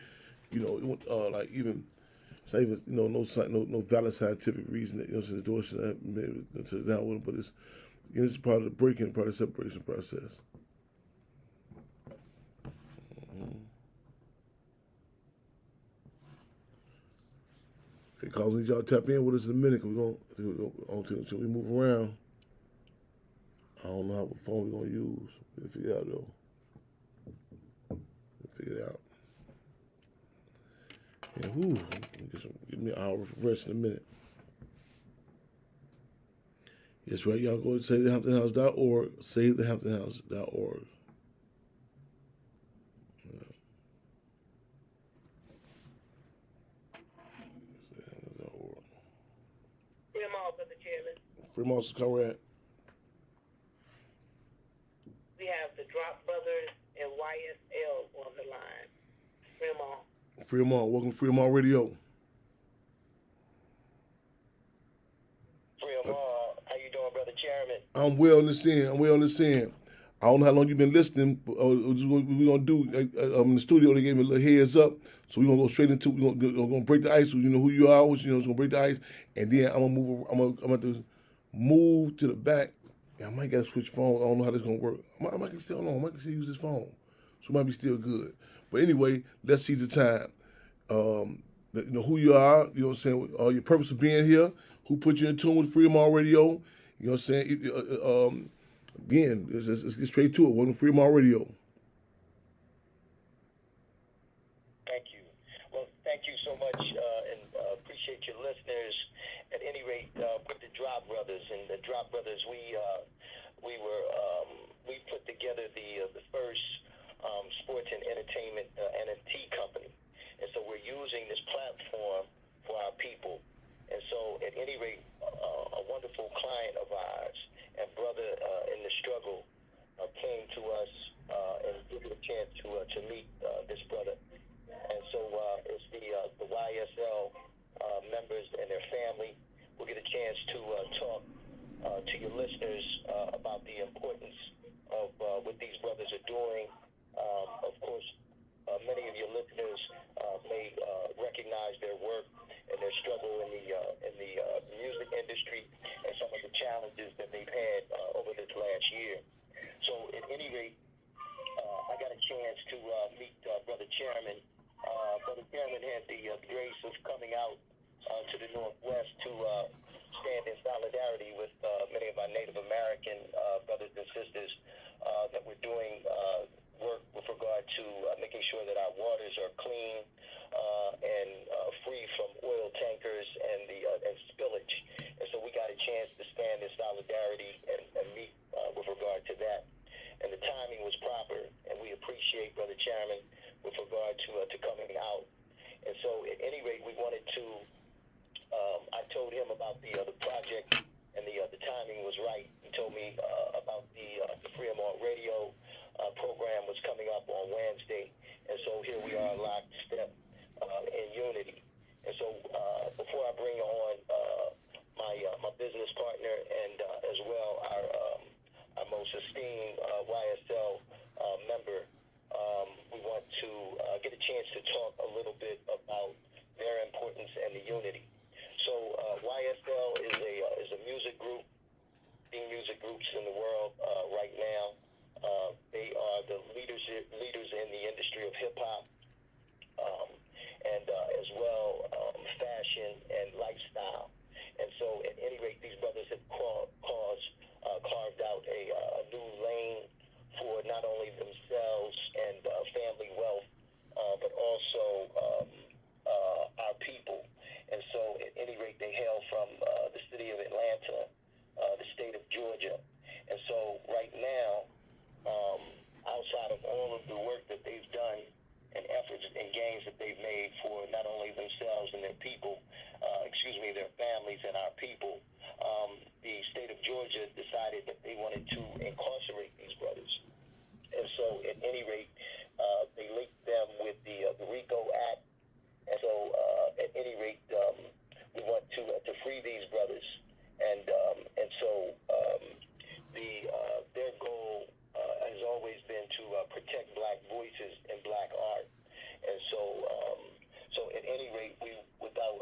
Like even It's not even, no valid scientific reason that, the door should not be able to down with them, but it's part of the breaking, part of the separation process. Okay, calls, need y'all to tap in with us in a minute, because until we move around. I don't know what phone we're going to use. We'll figure it out, though. We'll figure it out. And, give me an hour of rest in a minute. Yes, right, y'all go to SaveTheHamptonHouse.org, SaveTheHamptonHouse.org. Free them all, Brother Chairman. Free Monsters, Conrad. We have the Drop Brothers and YSL on the line. Free them all. Free them all. Welcome to Free them all radio. Free them all. How you doing, Brother Chairman? I'm well on this end. I don't know how long you've been listening. But we're going to do, in the studio, they gave me a little heads up. So we're going to go straight into, we're going to break the ice. So you know who you are, it's going to break the ice. And then I'm going to move to the back. I might gotta switch phones. I don't know how this gonna work. I might still use this phone, so it might be still good. But anyway, let's seize the time. Who you are. You know what I'm saying. Your purpose of being here. Who put you in tune with Free them all radio. You know what I'm saying. Again, let's get straight to it. Welcome to Free them all radio. Thank you. Well, thank you so much, and appreciate your listeners. At any rate, with the Drop Brothers, and the Drop Brothers, we put together the first sports and entertainment NFT company, and so we're using this platform for our people. And so, at any rate, a wonderful client of ours and brother in the struggle came to us and gave us a chance to meet this brother. And so, it's the YSL members and their family. We'll get a chance to talk to your listeners about the importance of what these brothers are doing. Of course, many of your listeners may recognize their work and their struggle in the music industry and some of the challenges that they've had over this last year. So, at any rate, I got a chance to meet Brother Chairman. Brother Chairman had the grace of coming out to the Northwest to stand in solidarity with many of our Native American brothers and sisters that were doing work with regard to making sure that our waters are clean and free from oil tankers and spillage. And so we got a chance to stand in solidarity and meet with regard to that. And the timing was proper, and we appreciate Brother Chairman with regard to coming out. And so, at any rate, we wanted to. I told him about the project, and the timing was right. He told me about the Free them all radio program was coming up on Wednesday, and so here we are, lockstep in unity. And so, before I bring on my business partner and as well our most esteemed YSL member, we want to get a chance to talk a little bit about their importance and the unity. So YSL is a music group, leading music groups in the world right now. They are the leaders in the industry of hip hop, and as well fashion and lifestyle. And so, at any rate, these brothers have carved out a new lane for not only themselves and family wealth, but also our people. And so, at any rate, they hail from the city of Atlanta, the state of Georgia. And so, right now, outside of all of the work that they've done and efforts and gains that they've made for not only themselves and their people, their families and our people, the state of Georgia decided that they wanted to incarcerate these brothers. And so, at any rate, they linked them with the RICO Act. And so, at any rate, we want to free these brothers. And so, their goal has always been to protect black voices and black art. And so, at any rate, without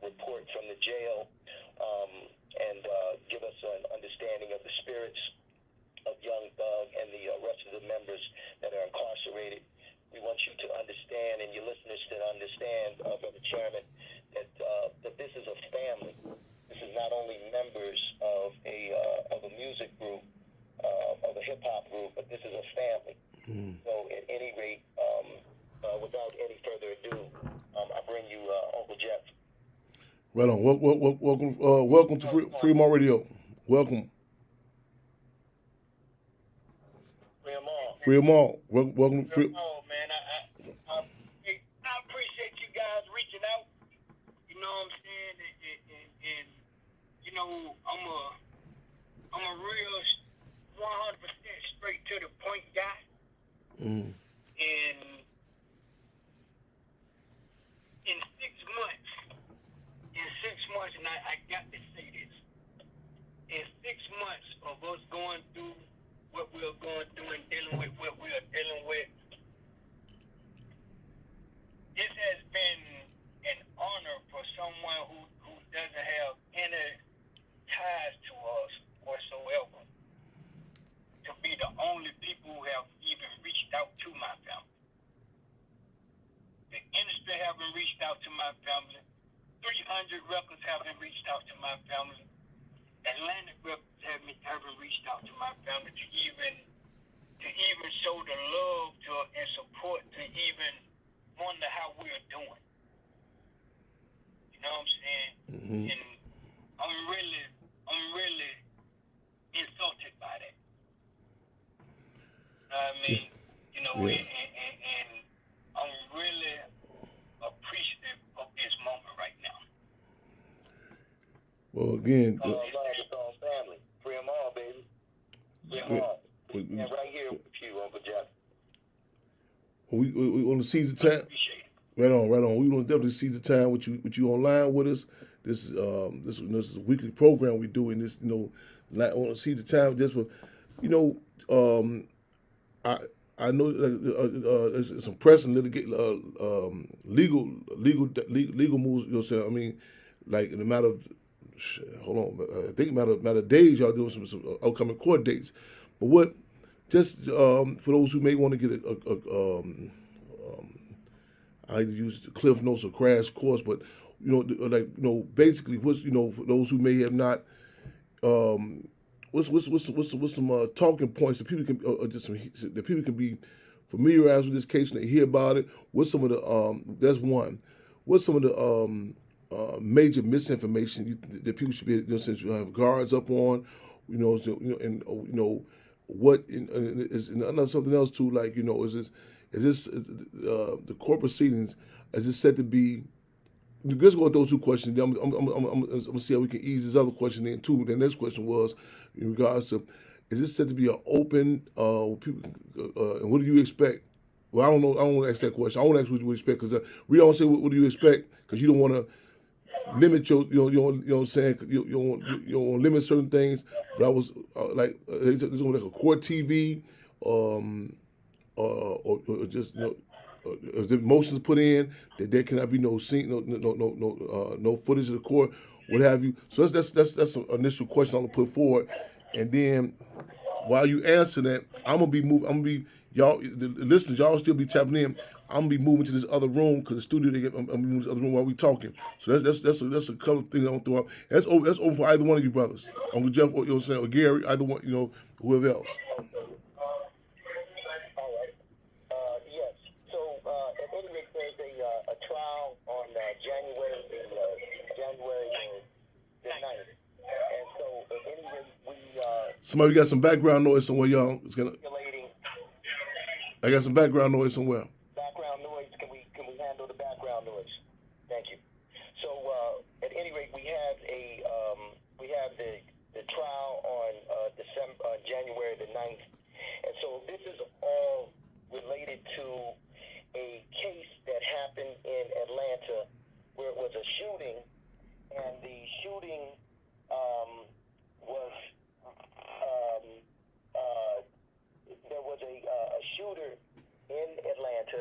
report from the jail and give us an understanding of the spirits of Young Thug and the rest of the members that are incarcerated. We want you to understand, and your listeners to understand, Brother Chairman, that this is a family. This is not only members of a music group, of a hip hop group, but this is a family. So, at any rate, without any further ado, I bring you Uncle Jeff. Right on. Welcome to Fremont Radio. Welcome. Fremont. Welcome to Fremont. Oh man, I appreciate you guys reaching out. You know what I'm saying? And you know, I'm a real 100% straight to the point guy. And in 6 months, and I got to say this, in 6 months of us going through what we're going through and dealing with what we're dealing with, this has been an honor for someone who doesn't have any ties to us whatsoever to be the only people who have even reached out to my family. The industry haven't reached out to my family. 300 records haven't reached out to my family. Atlantic records haven't reached out to my family to even show the love and support to even wonder how we're doing. You know what I'm saying? And I'm really insulted by that. You know what I mean? You know, and I'm really appreciative of this moment right now. Well, again, Love is all family. Free them all, baby. Free them all. And right here with you, Uncle Jeff. we want to seize the time. Appreciate it. Right on. We want to definitely seize the time with you online with us. This is a weekly program we do, and this, you know, I want to seize the time just for, you know, I know there's some pressing legal moves. You know what I'm saying? I mean, like in a matter of, I think matter of days, y'all doing some upcoming court dates. But what, just for those who may want to get I use the Cliff Notes or crash course, but basically, what's, for those who may have not, what's some talking points that people can that people can be familiarized with this case and they hear about it. What's some of the that's one. What's some of the major misinformation that people should be have guards up on, what is something else too, like is this the court proceedings, is this said to be? Let's go with those two questions. I'm gonna see how we can ease this other question in too. The next question was in regards to, is this said to be an open people? And what do you expect? Well, I don't know. I don't want to ask that question. I want to ask what you expect, because we don't say what do you expect, because you don't want to limit your, you know what I'm saying? You don't want to limit certain things. But I was like, it's going to be like a court TV, or just if the motions put in that there cannot be no scene, no footage of the court, what have you. So that's an initial question I'm gonna put forward, and then while you answer that, I'm gonna be y'all, the listeners, y'all still be tapping in. I'm gonna be moving to this other room, because the studio I'm gonna move to the other room while we talking. So that's a couple of things I'm gonna throw out. That's open for either one of you brothers, Uncle Jeff, or or Gary, either one, whoever else. Yes. So at any rate, there's a trial on January the 9th, and so at any rate we Somebody got some background noise somewhere, y'all. I got some background noise somewhere. Background noise. Can we handle the background noise? Thank you. So at any rate, we have the trial on January the 9th, and so this is all related to a case that happened in Atlanta where it was a shooting, and the shooting was there was a shooter in Atlanta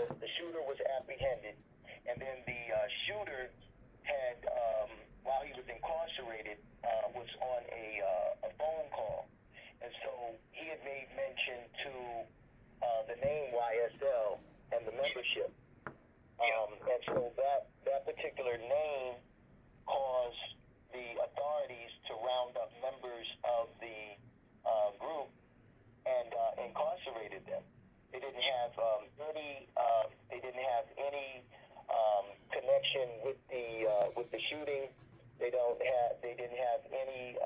didn't have any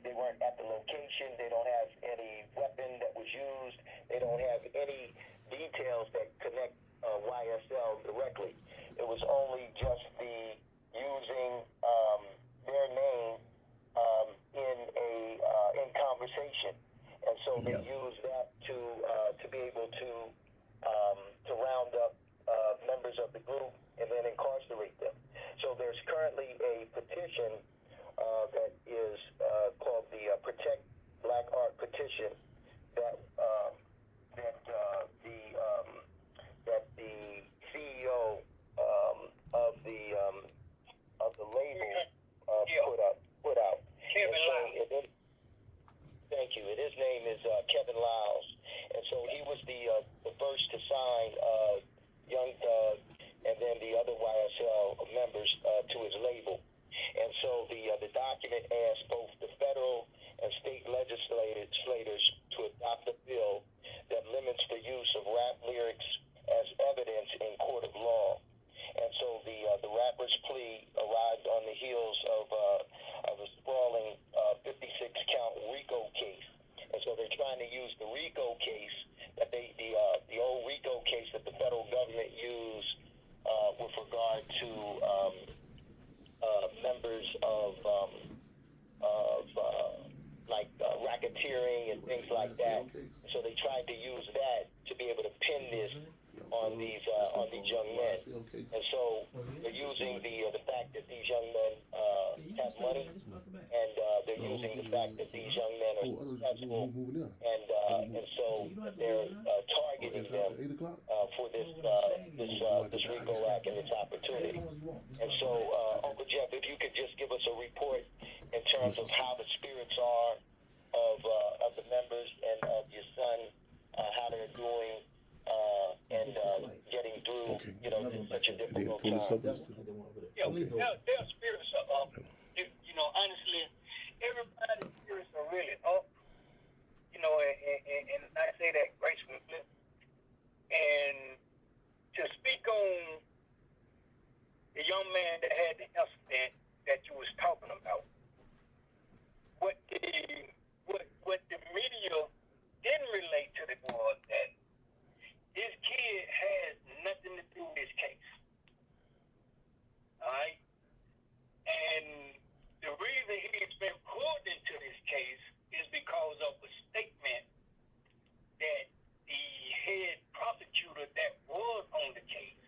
they weren't at the location. They don't have any weapon that was used. They don't have any details that connect YSL directly. It was only just the using their name in conversation, and so they used that to be able to round up members of the group and then incarcerate them. So there's currently a petition that is called the Protect Black Art Petition that the CEO of the label put out. Kevin Lyles. Thank you. And his name is Kevin Lyles, and so he was the first to sign Young Thug and then the other YSL members to his label. And so the document asks both the federal and state legislators to adopt a bill that limits the use of rap lyrics as evidence in court of law. And so the rapper's plea arrived on the heels of a sprawling 56-count RICO case. And so they're trying to use the RICO case, the old RICO case that the federal government used with regard to members of racketeering and things like that. So they tried to use that to be able to pin this on these young men. And so they're using the fact that these young men have money, and they're using the fact that these young men are successful, and so they're targeting them for this RICO Act and this opportunity. And so, Uncle Jeff, if you could just give us a report in terms of how the spirits are of the members and of your son, how they're doing, and getting through, such a difficult time. Their spirits are up. Honestly, everybody's spirits are really up. And I say that gracefully. And to speak on the young man that had the incident that you was talking about, what the media didn't relate to it was that this kid has nothing to do with this case. All right? And the reason he's been pulled into this case is because of a statement that the head prosecutor that was on the case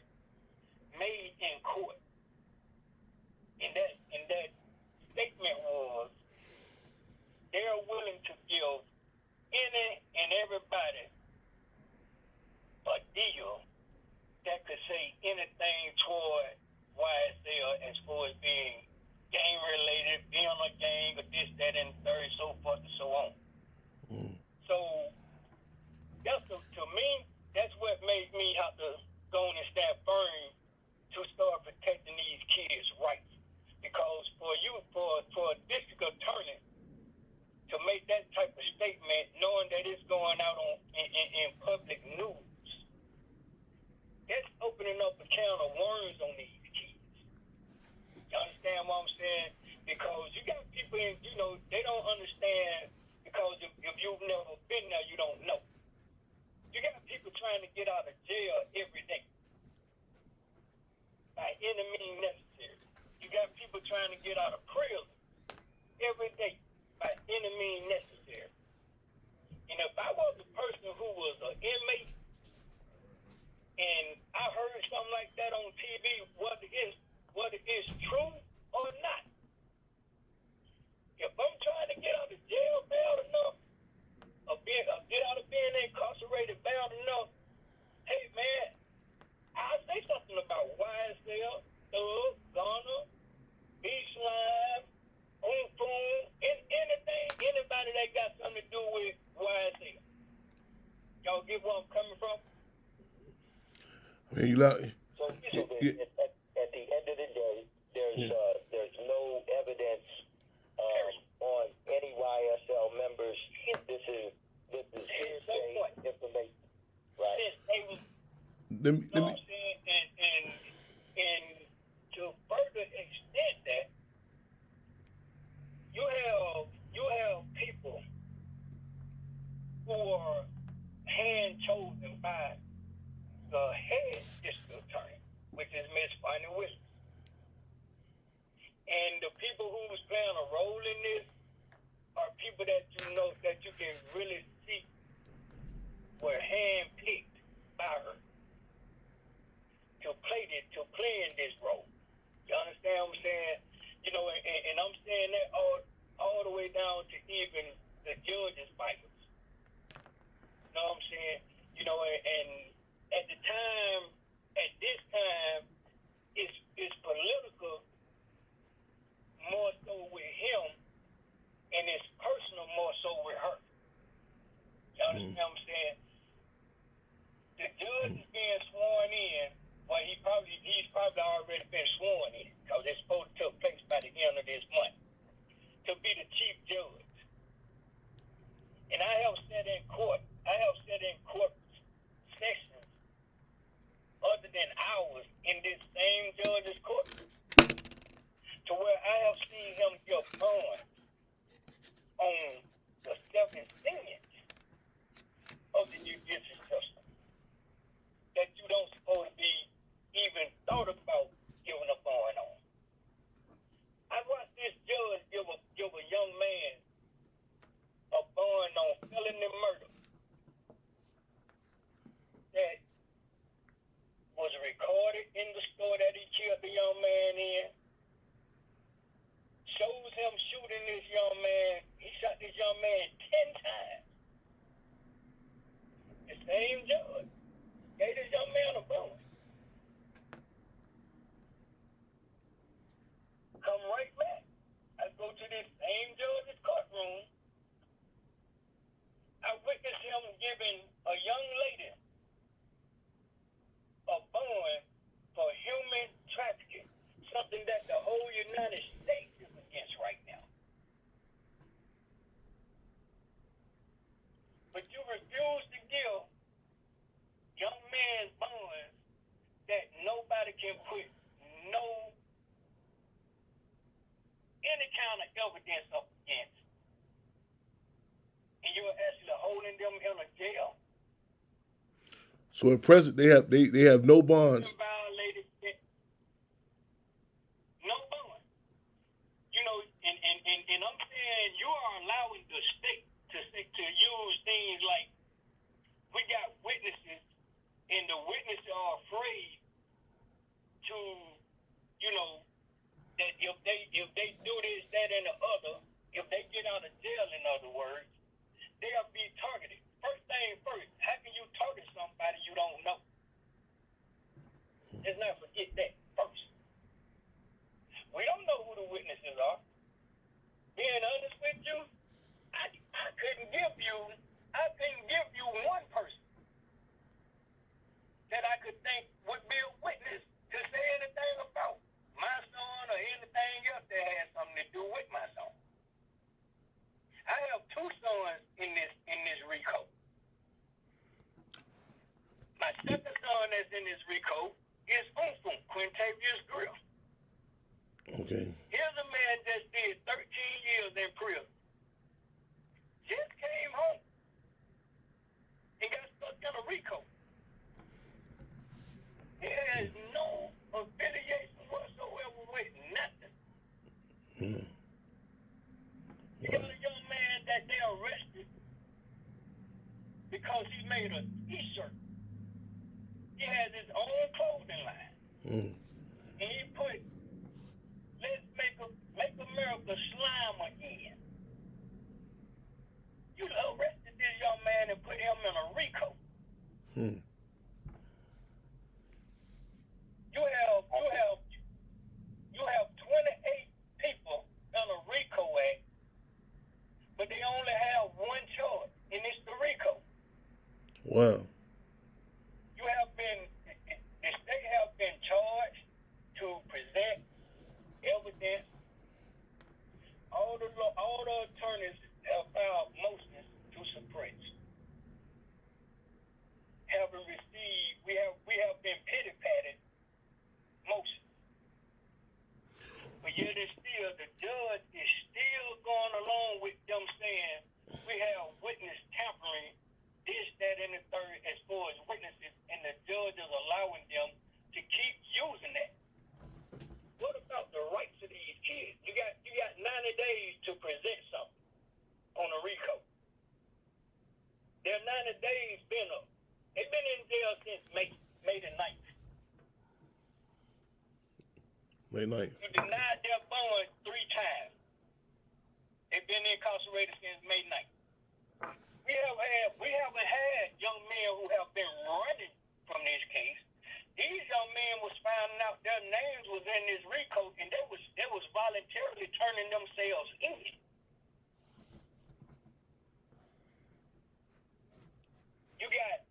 made in court. And that statement was they're willing to give any and everybody a deal that could say anything toward YSL as far as being gang related, being on a gang, or this, that, and third, so forth and so on. So that's to me, that's what made me have to go on and stand firm to start protecting these kids' rights. Because for a district attorney to make that type of statement, knowing that it's going out in public news, that's opening up a can of worms on these kids. You understand what I'm saying? Because you got people in, they don't understand, because if you've never been there, you don't know. You got people trying to get out of jail every day by any means necessary. You got people trying to get out of prison every day by any means necessary. And if I was a person who was an inmate and I heard something like that on TV, whether it's true or not, if I'm trying to get out of jail bad enough, or get out of being incarcerated bad enough, hey man, I'll say something about YSL, Thug, Ghana, B-Slime, Boom, and anything, anybody that got something to do with YSL. Y'all get where I'm coming from? I mean, you like. So at the end of the day, there's no evidence on any YSL members. This is hearsay information, right? Let me. And to further And the people who was playing a role in this are people that you know that you can really see were handpicked by her to play in this role. You understand what I'm saying? You know, and I'm saying that all the way down to even the judges' Bibles. You know what I'm saying? You know, and at this time, it's political more so with him, and it's personal more so with her. You understand what I'm saying? The judge is being sworn in. Well, he's probably already been sworn in because it's supposed to take place by the end of this month to be the chief judge. And I have sat in court sessions other than ours in this same judge's court to where I have seen him get burned on the self-esteem of the judicial system that you don't supposed to be even thought about giving a bond on. I watched this judge give a young man a bond on felony murder that was recorded in the store that he killed the young man in. Shows him shooting this young man. He shot this young man 10 times. The same judge gave this young man a bond. Come right back. I go to this same judge's courtroom. I witnessed him giving a young lady a bond for human trafficking, something that the whole United States is against right now. But you refuse to give young men bonds that nobody can put any kind of evidence up against. And you're actually holding them in a jail. So at present, they have no bonds. Violated no bond. You know, and I'm saying you are allowing the state to use things like we got witnesses, and the witnesses are afraid to, you know, that if they do this, that, and the other, if they get out of jail, in other words, they'll be targeted. First thing first, how can you target somebody you don't know? Let's not forget that first. We don't know who the witnesses are. Being honest with you, I couldn't give you one person that I could think would be a witness to say anything about my son or anything else that has something to do with my son. I have two sons in this RICO. My second son that's in this RICO is Uncle Quintavious Grill. Okay. Here's a man that did 13 years in prison. Just came home and got stuck in a RICO. He has no affiliation whatsoever with nothing. You got a young man that they arrested because he made a t-shirt. He has his own clothing line. And he put, let's make America slime again. You arrested this young man and put him in a RICO. You have 28 people in a RICO act, but they only have one charge, and it's the RICO. Wow. The state have been charged to present evidence. All the attorneys have filed motions to suppress. We have been pity-patted motions. But yet the judge is still going along with them saying we have witness tampering, this, that, and the third as far as witnesses, and the judge is allowing them to keep using that. What about the rights of these kids? May 9th. You denied their bond 3 times. They've been incarcerated since May 9th. We haven't had young men who have been running from this case. These young men was finding out their names was in this RICO, and they was voluntarily turning themselves in. You got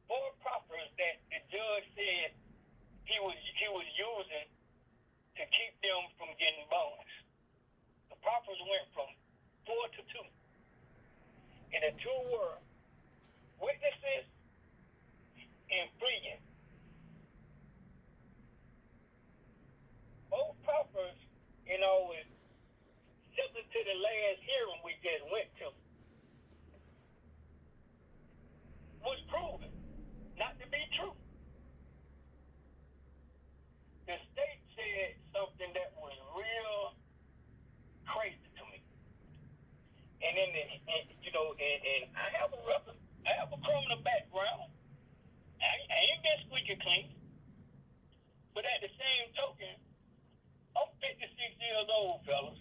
4 proffers that the judge said he was using to keep them from getting bonds. The proffers went from 4 to 2. And the 2 were witnesses and fleeing. Both proffers, is similar to the last hearing we just went to, was proven not to be true. The state said something that was real crazy to me. And then, and I have a criminal background. I ain't been squeaky clean. But at the same token, I'm 56 years old, fellas.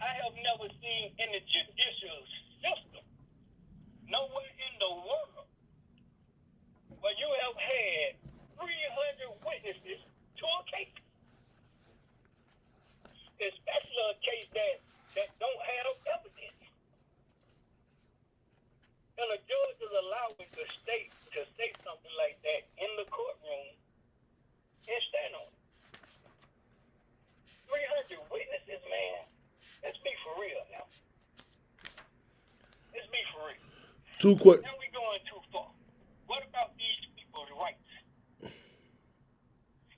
I have never seen in the judicial system, nowhere in the world, where you have had 300 witnesses to a case. Especially a case that don't have evidence. And a judge is allowing the state to say something like that in the courtroom and stand on it. 300 witnesses, man. Let's be for real now. Let's be for real. 2 questions. Now we going too far. What about these people's rights?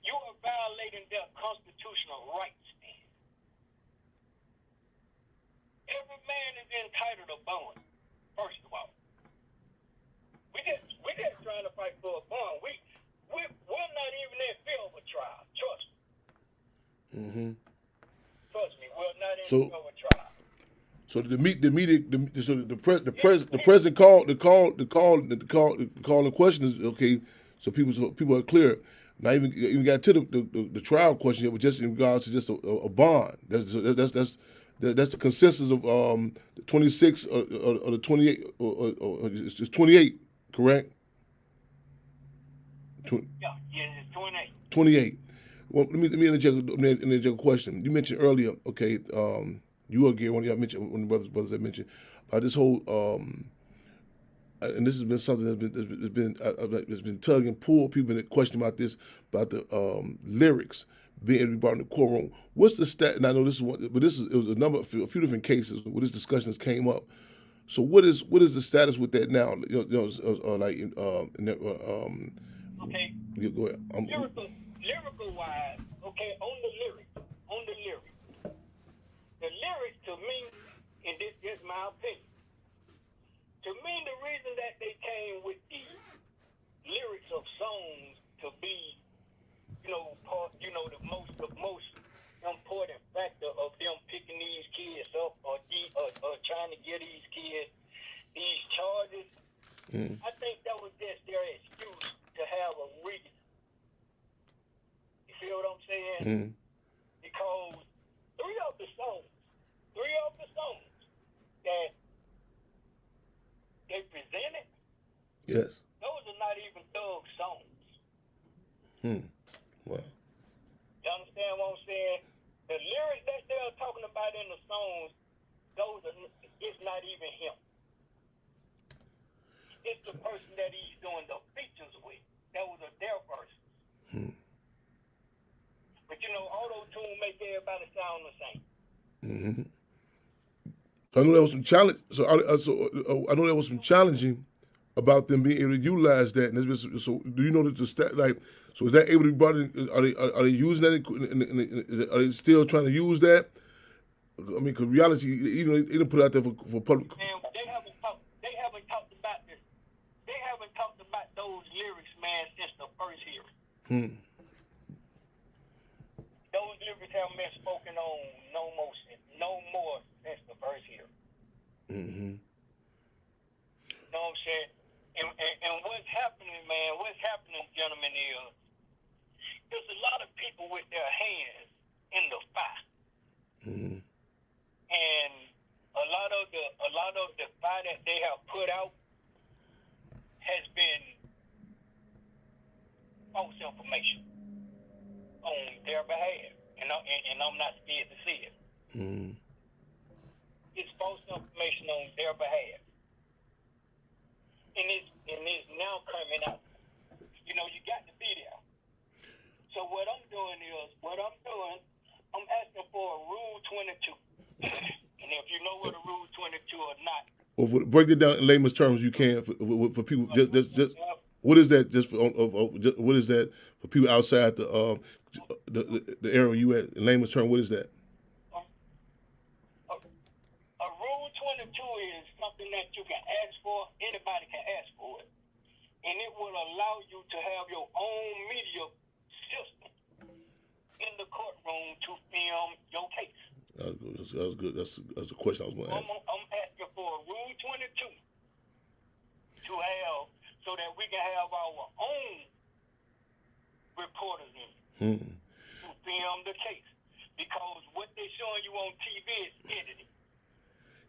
You are violating their constitutional rights, man. Every man is entitled to bond, first of all. We just trying to fight for a bond. We're not even in fear of a trial. Trust me. Mm-hmm. Trust me, we're not in So- fear of a trial. So the president called the question is okay. So people are clear. Not even got to the trial question yet, but just in regards to just a bond. That's the consensus of the 26 or the 28 or it's 28, correct? Yeah, it's 28. 28. Well, let me interject a question. You mentioned earlier, okay, you again, one of the brothers that mentioned about this whole, and this has been something that's been tug and pull. People been questioning about this, about the lyrics being able to be brought in the courtroom. What's the stat? And I know this is one, but it was a few different cases where this discussion has came up. So what is the status with that now? Okay. Go ahead. Lyrical wise, okay, on the lyrics, the lyrics to me, and this is my opinion, to me the reason that they came with the lyrics of songs to be, the most important factor of them picking these kids up or trying to get these kids these charges, I think that was just their excuse to have a reason. You feel what I'm saying? Because three of the songs that they presented, Yes. those are not even thug songs. Wow. You understand what I'm saying? The lyrics that they're talking about in the songs, it's not even him. It's the person that he's doing the features with. That was their person. But auto-tune make everybody sound the same. I know there was some challenge. I know there was some challenging about them being able to utilize that. And so do you know that the stat so is that able to be brought in? Are they using that? Are they still trying to use that? I mean, because reality, even they didn't put it out there for public. And they haven't talked about this. They haven't talked about those lyrics, man, since the first hearing. Those lyrics haven't been spoken on no more since the first hearing. You know what I'm saying? And what's happening, man? What's happening, gentlemen, there's a lot of people with their hands in the fire, Mm-hmm. and a lot of the fire that they have put out has been false information on their behalf, and I'm not scared to see it. Mm-hmm. It's false information on their behalf, and it's now coming out. You know, you got to be there. So what I'm doing, I'm asking for a Rule 22. And if you know what a Rule 22 or not, Well, break it down in layman's terms, you can for people. Just what is that? Just what is that for people outside the area you at? In layman's terms, what is that? a Rule 22 is something that you can ask for. Anybody can ask for it. And it will allow you to have your own media system in the courtroom to film your case. That was good. That's a question I was going to ask. I'm asking for a Rule 22 to have so that we can have our own reporters in to film the case. Because what they're showing you on TV is editing.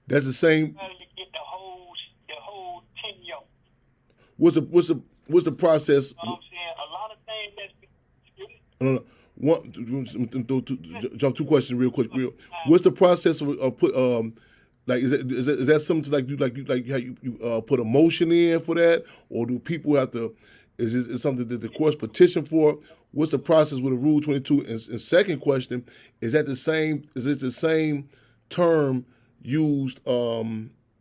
That's the same. You get the whole 10 yards. What's the process? You know what I'm saying? A lot of things that's No. Jump two questions real quick. What's the process of put like is that something like how you put a motion in for that, or do people have to? Is it something that the courts petition for? What's the process with a Rule 22? And second question, is that the same? Is it the same term used?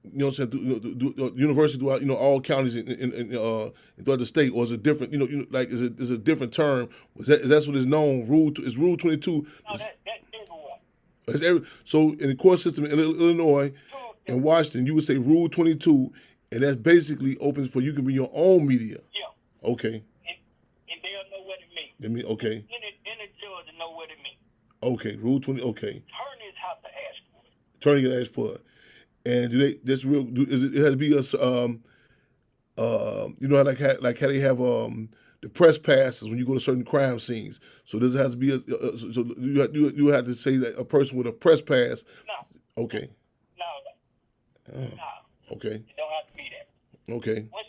You know what I'm saying? University throughout, all counties throughout the state, or is it different? Like is it a different term? Is that what is known? Is Rule 22? that's everywhere. So in the court system in Illinois and Washington, you would say Rule 22, and that's basically open for you can be your own media. Yeah. Okay. And they'll know what it means. I mean, okay. Any judge will know what it means. Okay. Rule 20. Okay. Attorneys have to ask for it. Attorney can ask for it. And do they just real? It has to be a like how they have the press passes when you go to certain crime scenes. So does it have to be so you have to say that a person with a press pass? No. Okay. No. Okay. It don't have to be that. Okay. Once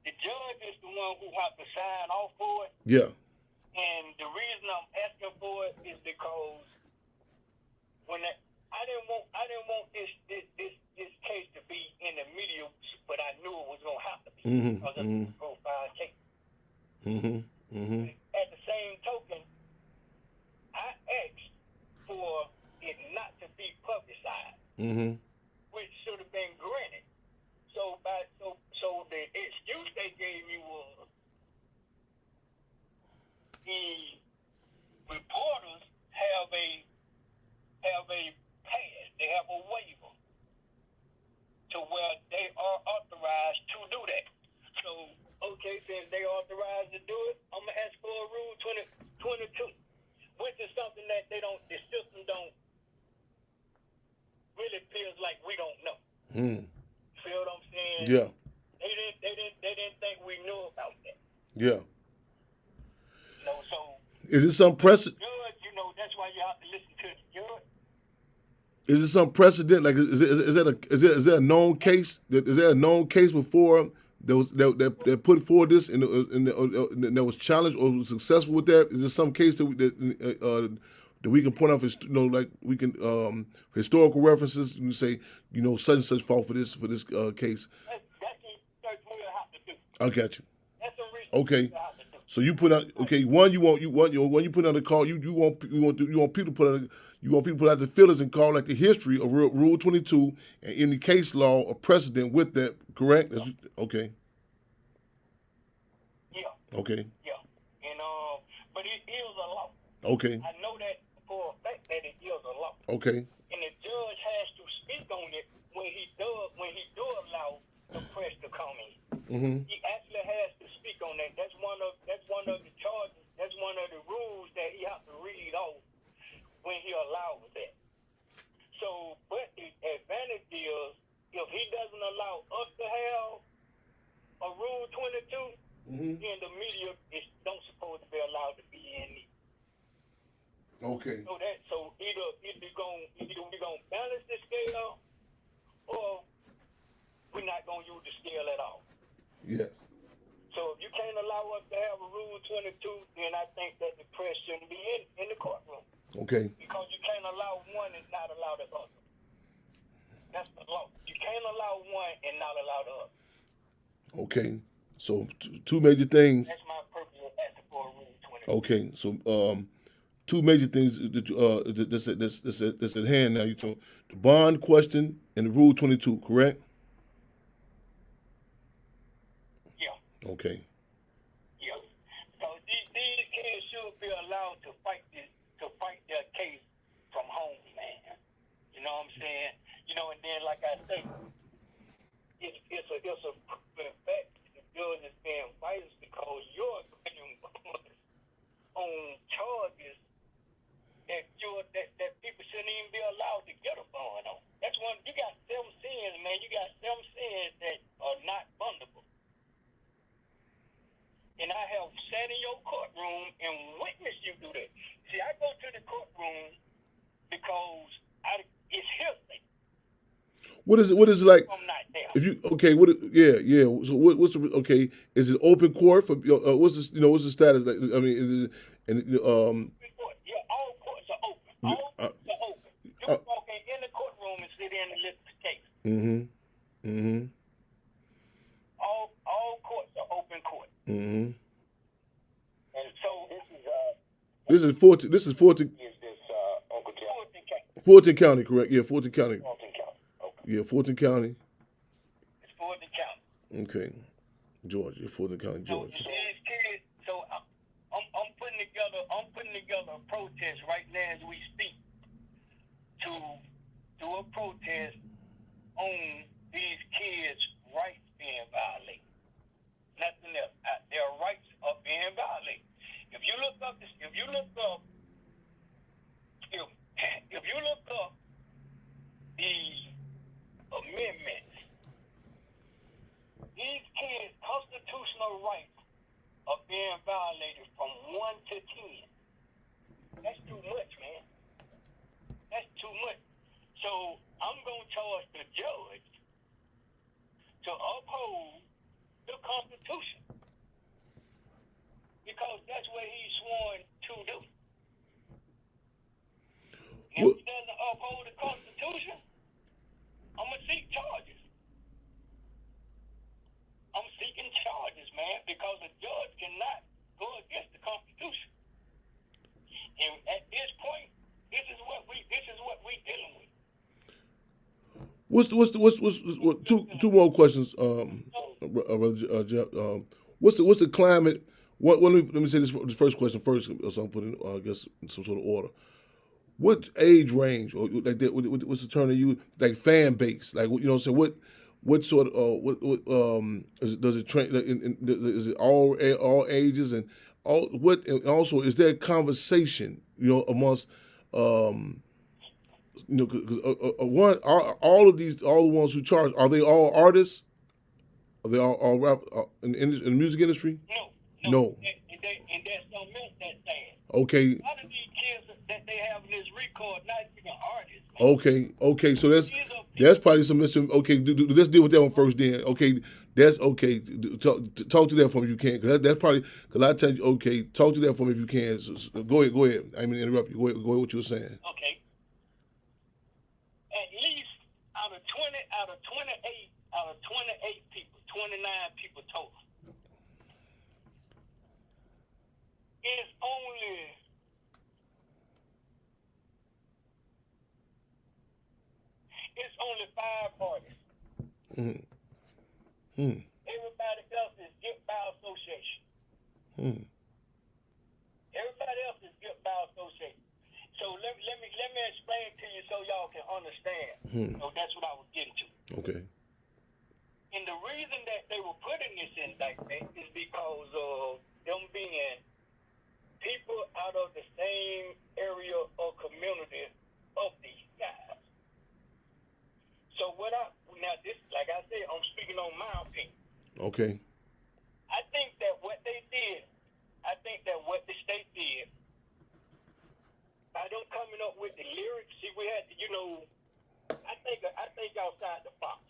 the judge is the one who has to sign off for it. Yeah. And the reason I'm asking for it is because I didn't want this case to be in the media, but I knew it was gonna have to be because of the profile case. At the same token, I asked for it not to be publicized, which should have been granted. So the excuse they gave me was the reporters have a pass, they have a waiver to where they are authorized to do that. So, okay, since they authorized to do it, I'm gonna ask for a Rule 22, which is something that the system don't really feels like we don't know. Feel what I'm saying? Yeah. They didn't think we knew about that. Yeah. So is it some precedent? judge, that's why you have to listen to the judge. Is it some precedent? Like, is there a known case? Is there a known case before that put forward this and that was challenged or was successful with that? Is there some case that we can point out? Like we can historical references. You say, such and such fought for this case. That's what church will have to do. I got you. That's the reason. Okay. we'll have to do. So you put out when you put out a call, you want people to put out. You want people to have the feelers and call like the history of Rule 22 and any case law or precedent with that, correct? Okay. Yeah. Okay. Yeah. And but it is a law. Okay. I know that for a fact that it is a law. Okay. And the judge has to speak on it when he does allow the press to come in. He actually has to speak on that. That's one of the charges. That's one of the rules that he has to read off when he allows that. So, but the advantage is if he doesn't allow us to have a Rule 22, then the media don't supposed to be allowed to be in it. Okay. So either we gonna balance the scale, or we're not gonna use the scale at all. Yes. So if you can't allow us to have a Rule 22, then I think that the press shouldn't be in the courtroom. Okay. Because you can't allow one and not allow the other. That's the law. You can't allow one and not allow the other. Okay. So two major things. That's my purpose of asking for a Rule 22. Okay. So two major things that's at hand now. You told the bond question and the Rule 22, correct? Yeah. Okay. Yeah. So these kids should be allowed to fight their case from home, man. You know what I'm saying? And then like I say, it's a proven fact the judge is being biased because you're opinion on charges that people shouldn't even be allowed to get a bond on. That's one. You got 7 sins, man. You got 7 sins that are not fundable. And I have sat in your courtroom and witnessed you do that. See, I go to the courtroom because it's hearsay. What is it like? I'm not there. If you yeah. So what's the okay? Is it open court for what's this? What's the status? Like, I mean, is it, Yeah, all courts are open. All courts are open. You can walk in the courtroom and sit in and listen to the case. All courts are open court. And so This is Fulton. Is this Uncle Jeff? Fulton County, correct? Yeah, Fulton County. Fulton County. Okay. Yeah, Fulton County. it's Fulton County. Okay, Georgia, Fulton County, Georgia. So these kids. So I'm putting together a protest right now as we speak to do a protest on these kids' rights being violated. Nothing else. Their rights are being violated. If you look up the amendments, these kids' constitutional rights are being violated from 1 to 10. That's too much, man. That's too much. So I'm gonna charge the judge to uphold the Constitution because that's what he's sworn to do. And if he doesn't uphold the Constitution, I'm gonna seek charges. I'm seeking charges, man, because a judge cannot go against the Constitution. And at this point, this is what we dealing with. Two more questions, Brother Jeff. What's the climate? Let me say this first question first, so I'm putting I guess in some sort of order. What age range or like that? What's the term they use? Like fan base, like So what sort of does it train? Is it all ages and all? And also is there a conversation amongst all the ones who charge, are they all artists? Are they all rap in the music industry? No. And that's don't mean that thing. Okay. A lot of these kids that they have in this record, not even artists. Okay. So that's probably some. Okay, let's deal with that one first. Then, okay, that's okay. Talk to that for me if you can, because that's probably because I tell you. Okay, talk to that for me if you can. So go ahead. I mean, interrupt you. Go ahead. What you were saying. Okay. At least out of 28 people, 29 people total. It's only 5 artists. Everybody else is guilt by association. Everybody else is guilt by association. So let me explain to you so y'all can understand. So that's what I was getting to. Okay. And the reason that they were putting this indictment is because of them being people out of the same area or community of these guys. So now this, like I said, I'm speaking on my opinion. Okay. I think that by them coming up with the lyrics, see, we had to, I think outside the box.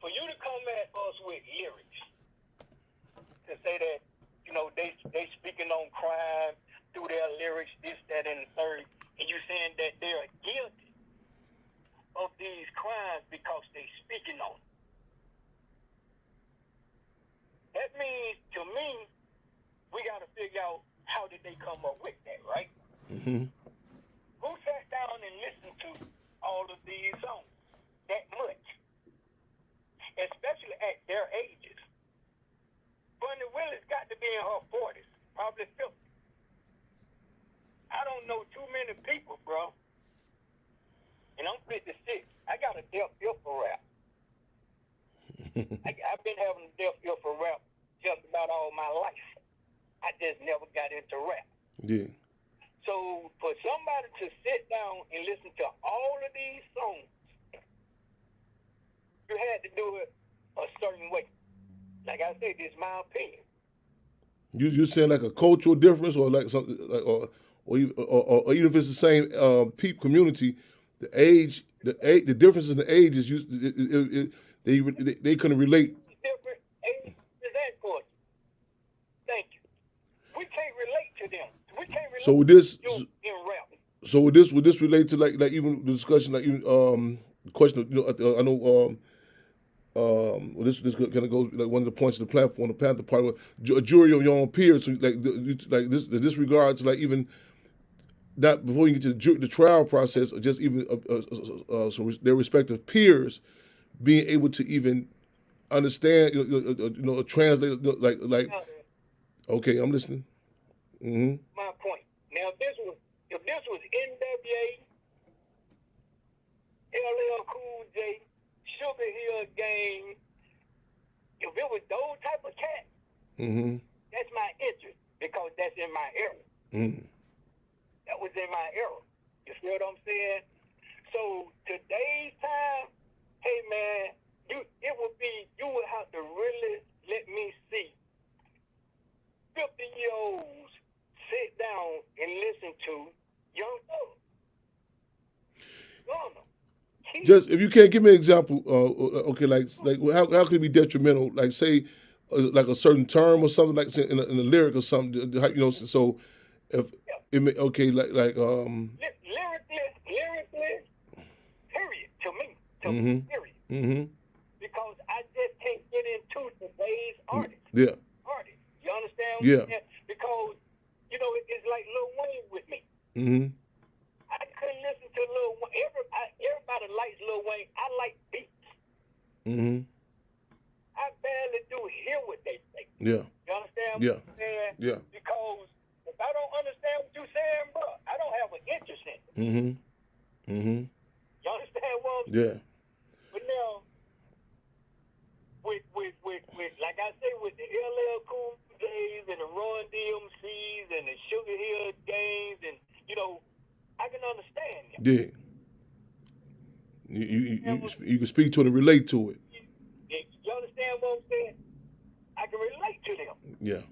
For you to come at us with lyrics to say that, they speaking on crime through their lyrics, this, that, and the third, and you saying that they're guilty of these crimes because they speaking on it. That means, to me, we got to figure out how did they come up with that, right? Mm-hmm. Who sat down and listened to all of these songs that much? Especially at their ages. Bunny Willis got to be in her 40s, probably 50. I don't know too many people, bro. And I'm 56. I got a deaf ear for rap. I've been having a deaf ear for rap just about all my life. I just never got into rap. Yeah. So for somebody to sit down and listen to all of these songs, you had to do it a certain way. Like I said, this is my opinion. You saying like a cultural difference, or like something, like, or even if it's the same peep community, the difference in the ages, they couldn't relate. Different ages and culture. Thank you. We can't relate to them. We can't relate So with this, to you in rap. so would this relate to like even the discussion, like even the question of, I know well, this kind of goes like one of the points of the platform, the Panther Party, a jury of your own peers, so like this, the disregard to like even that before you get to the trial process, or just even so their respective peers being able to even understand, translate, like. Okay, I'm listening. Mm-hmm. My point. Now, if this was NWA, LL Cool J, Sugar Hill Gang, if it was those type of cats, Mm-hmm. that's my interest because that's in my era. Mm-hmm. That was in my era. You see what I'm saying? So today's time, hey man, you would have to really let me see 50-year-olds sit down and listen to Young Thug. Just if you can't give me an example, okay, like how could it be detrimental? Like say, like a certain term or something, like say in a lyric or something, So if it may, okay, lyrically, period. To me, mm-hmm. period. Mm-hmm. Because I just can't get into today's artists. Yeah. Artists. You understand? What Yeah. I'm saying? Because it's like Lil Wayne with me. Mm-hmm. I couldn't listen to Lil Wayne. Everybody likes Lil Wayne. I like beats. Mm-hmm. I barely do hear what they say. Yeah. You understand Yeah. what I'm saying? Yeah. Because if I don't understand what you're saying, bro, I don't have an interest in it. Mm-hmm. Mm-hmm. You understand what I'm saying? Yeah. But now, with like I say, with the LL Cool J's and the Run DMCs and the Sugar Hill Gangs, and I can understand them. Yeah. You can speak to it and relate to it. You understand what I'm saying? I can relate to them. Yeah.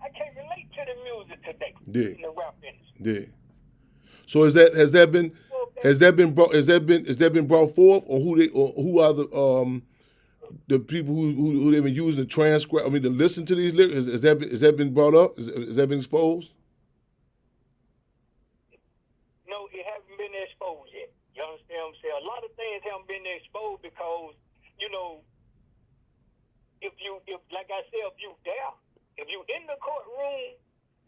I can't relate to the music today Yeah. in the rap industry. Yeah. So has that been brought forth, or who are the people who they've been using to transcribe? I mean, to listen to these lyrics. Has that been brought up? Has that been exposed? No, it hasn't been exposed yet. You understand what I'm saying? A lot of things haven't been exposed because, if like I said, if you in the courtroom,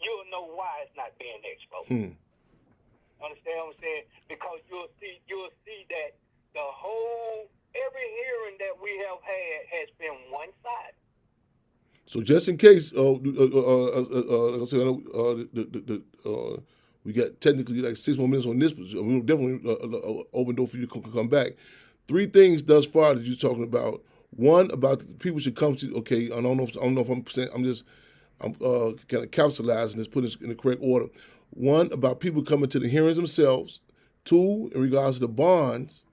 you'll know why it's not being exposed. Understand what I'm saying? Because you'll see that the whole every hearing that we have had has been one-sided. So just in case, like I said, we got technically like 6 more minutes on this, but we'll definitely open door for you to come back. 3 things thus far that you're talking about. One, about people should come to. Okay, I don't know if I'm saying, I'm kind of capsulizing this, putting this in the correct order. 1, about people coming to the hearings themselves. 2, in regards to the bonds,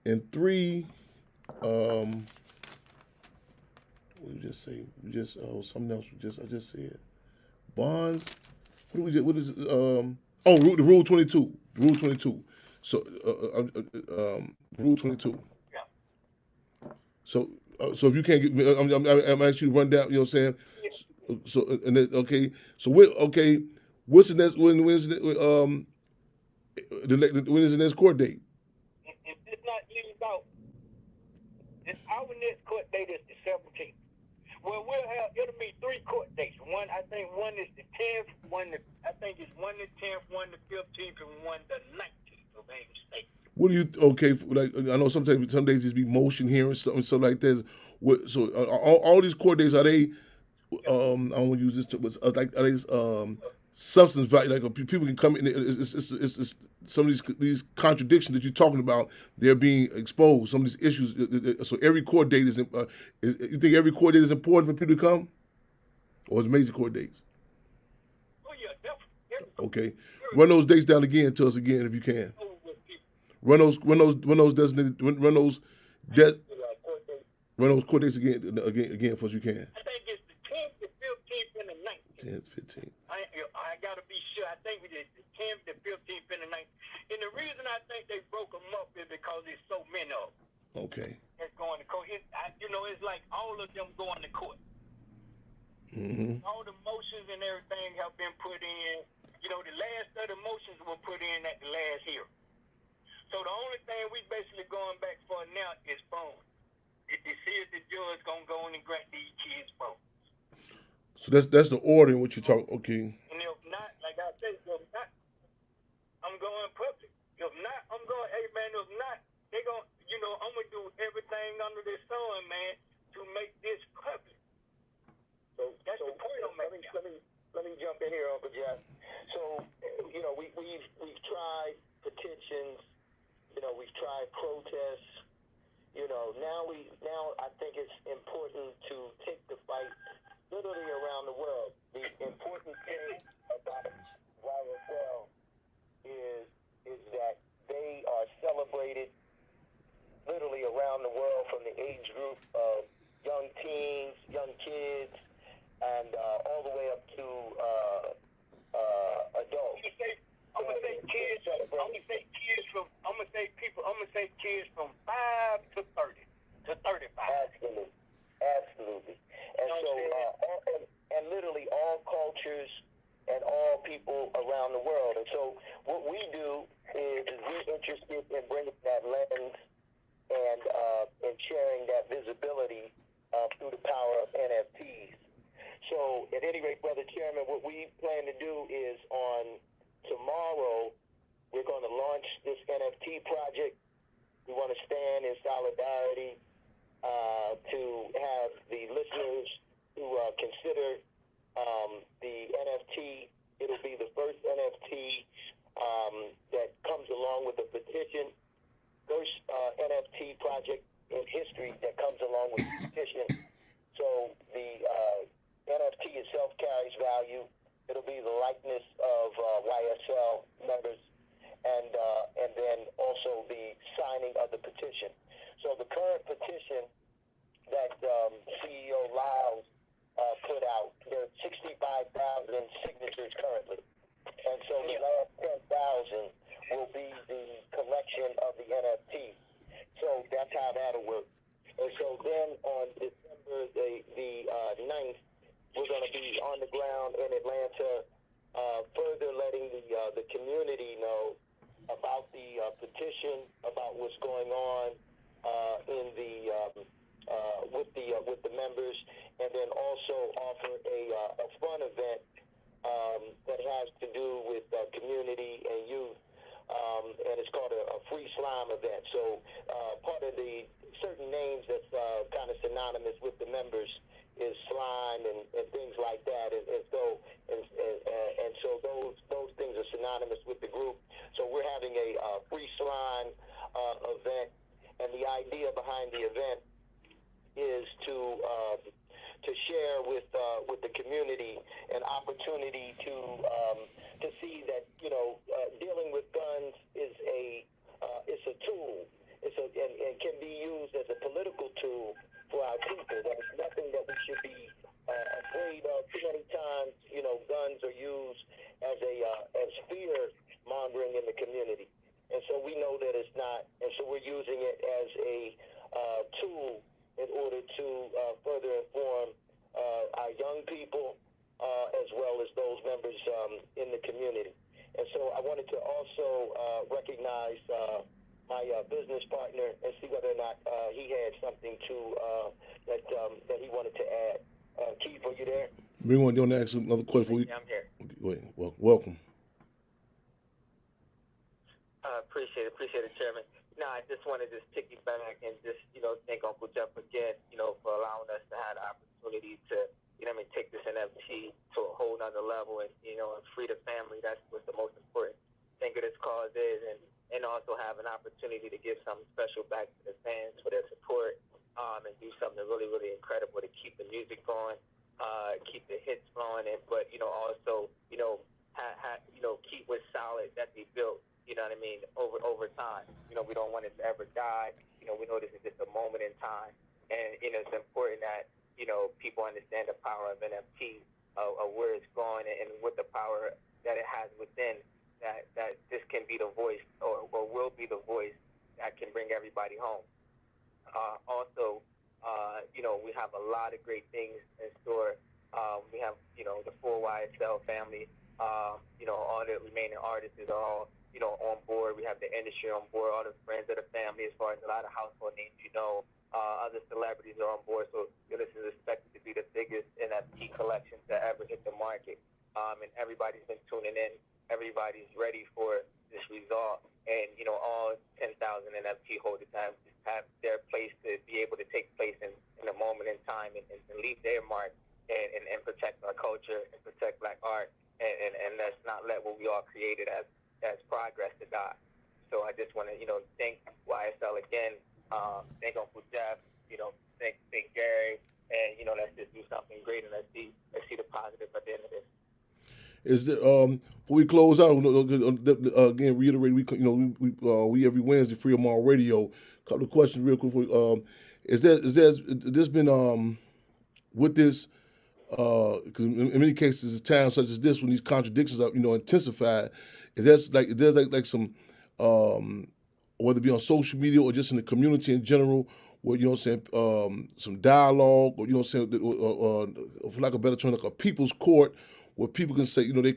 and 3, what did we just say? We just something else. I just said bonds. What do we? What is Oh, the Rule 22. Rule 22. So, Rule 22. Yeah. So if you can't get, I'm asking you to run down. You know what I'm saying? Yeah. So and then, okay. So okay. What's the next? When's when is the next court date? If it's not used out, our next court date is the 17th. Well, it'll be 3 court dates. I think one is the 10th, I think it's one the 10th, one the 15th, and one the 19th, if I'm not mistaken. What do you okay? Like I know sometimes some days just be motion hearings, stuff like that. So all these court dates, are they? I don't want to use this, but like are they substance value? Like people can come in. It's some of these contradictions that you're talking about. They're being exposed. Some of these issues. So every court date is. You think every court date is important for people to come, or is major court dates? Oh yeah, definitely. Okay, run those dates down again to us again if you can. Run those designated. Run those court dates again for us you can. I think it's the 10th, the 15th, and the 19th. 10th, 15th. I gotta be sure. I think it's the 10th, the 15th, and the 19th. And the reason I think they broke them up is because there's so many of them. Okay. That's going to court. It's like all of them going to court. Mm-hmm. All the motions and everything have been put in. The last of the motions were put in at the last hearing. So the only thing we basically going back for now is phones. To see if the judge gonna go in and grant these kids phones. So that's the order in which you talk. Okay. And if not, like I said, if not, I'm going public. If not, I'm going. Hey man, if not, they gonna. I'm gonna do everything under the sun, man, to make this public. So that's the point I'm making. Let me jump in here, Uncle Jeff. So, we've tried petitions. We've tried protests. Now I think it's important to take the fight literally around the world. The important thing about YSL is that they are celebrated literally around the world, from the age group of young teens, young kids, and all the way up to adults. I'm gonna say kids. I'm gonna say kids from 5 to 30 to 35. Absolutely. And so, and literally all cultures and all people around the world. And so, what we do is we're interested in bringing that lens and sharing that visibility through the power of NFTs. So, at any rate, Brother Chairman, what we plan to do is on tomorrow, we're going to launch this NFT project. We want to stand in solidarity to have the listeners who consider the NFT. It'll be the first NFT that comes along with a petition. First NFT project in history that comes along with a petition. So the NFT itself carries value. It'll be the likeness of YSL members, and then also the signing of the petition. So the current petition that CEO Lyles put out, there are 65,000 signatures currently. And so the last 10,000 will be the collection of the NFT. So that's how that'll work. And so then on December the 9th, we're going to be on the ground in Atlanta, further letting the community know about the petition, about what's going on in the with the members, and then also offer a fun event that has to do with community and youth, and it's called a free slime event. So part of the certain names that's kind of synonymous with the members is slime and things like that, and so those things are synonymous with the group. So we're having a free slime event, and the idea behind the event is to share with the community an opportunity to see that dealing with guns is it's a tool. And can be used as a political tool for our people. That is nothing that we should be afraid of. Too many times, guns are used as fear remembering in the community. And so we know that it's not, and so we're using it as a tool in order to further inform our young people as well as those members in the community. And so I wanted to also recognize my business partner and see whether or not he had something to that he wanted to add. Keith, are you there? Bring on, you want to ask another question? Yeah, I'm here. Wait, welcome. Appreciate it, Chairman. No, I just wanted to piggyback and just, thank Uncle Jeff again, for allowing us to have the opportunity to, take this NFT to a whole nother level and, and free the family. That's what the most important thing of this cause is. And also have an opportunity to give something special back to the fans for their support, and do something really, really incredible to keep the music going, keep the hits flowing, but, also, keep what's solid that they built. You know what I mean? Over time, we don't want it to ever die. We know this is just a moment in time, and it's important that people understand the power of NFT, of where it's going, and what the power that it has within. That this can be the voice, or will be the voice that can bring everybody home. Also, we have a lot of great things in store. We have the full YSL family. All the remaining artists are all on board. We have the industry on board, all the friends of the family, as far as a lot of household names, other celebrities are on board. So this is expected to be the biggest NFT collection to ever hit the market. And everybody's been tuning in. Everybody's ready for this result. And, all 10,000 NFT holders have their place to be able to take place in a moment in time and leave their mark and protect our culture and protect Black art. And let's not let what we all created as progress to die. So I just want to, thank YSL again, thank Uncle Jeff, thank Gary, and let's just do something great and let's see the positive at the end of this. Is there, before we close out, again reiterate, we every Wednesday Free Mall Radio. A couple of questions real quick. Is this been with this? Because in many cases, it's times such as this when these contradictions are intensified. There's like some, whether it be on social media or just in the community in general, where some dialogue, or for lack of a better term, like a people's court, where people can say, people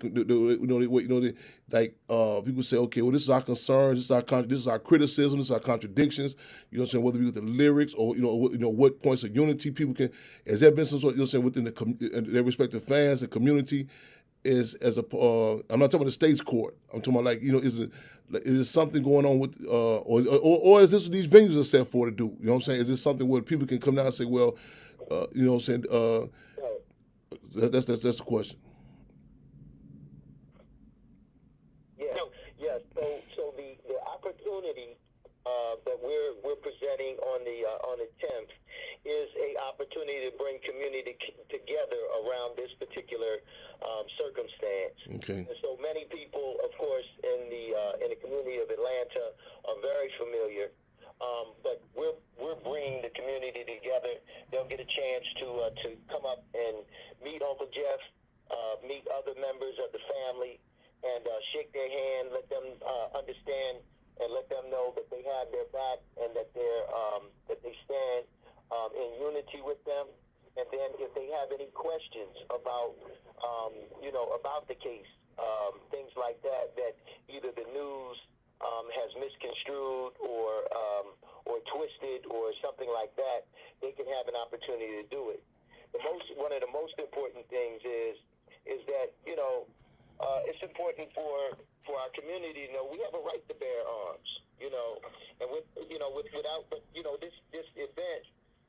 say, okay, well, this is our concerns, this is our criticism, this is our contradictions. Whether it be with the lyrics or what points of unity people can. Has there been some sort, within their respective fans and community? I'm not talking about the state's court. I'm talking about is it something going on with, or is this what these venues are set for to do? You know what I'm saying? Is this something where people can come down and say, well, that's the question. Yes. So the opportunity that we're presenting on the 10th is a opportunity to bring community together around this particular circumstance. Okay. And so many people, of course, in the community of Atlanta are very familiar. But we're bringing the community together. They'll get a chance to come up and meet Uncle Jeff, meet other members of the family, and shake their hand, let them understand, and let them know that they have their back and that they stand in unity with them. And then if they have any questions about about the case, things like that either the news has misconstrued or twisted or something like that, they can have an opportunity to do it. One of the most important things is that it's important for our community to know we have a right to bear arms, and this event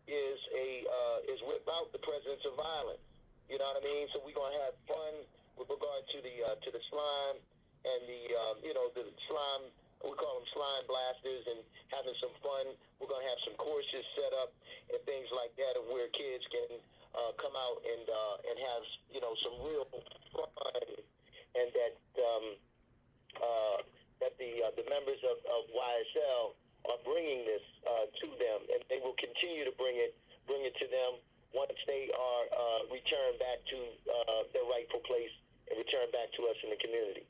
is without the presence of violence. You know what I mean? So we're gonna have fun with regard to the slime and the slime. We call them slime blasters, and having some fun. We're gonna have some courses set up and things like that, of where kids can come out and have some real fun, and that the members of YSL are bringing this to them, and they will continue to bring it to them once they are returned back to their rightful place and returned back to us in the community.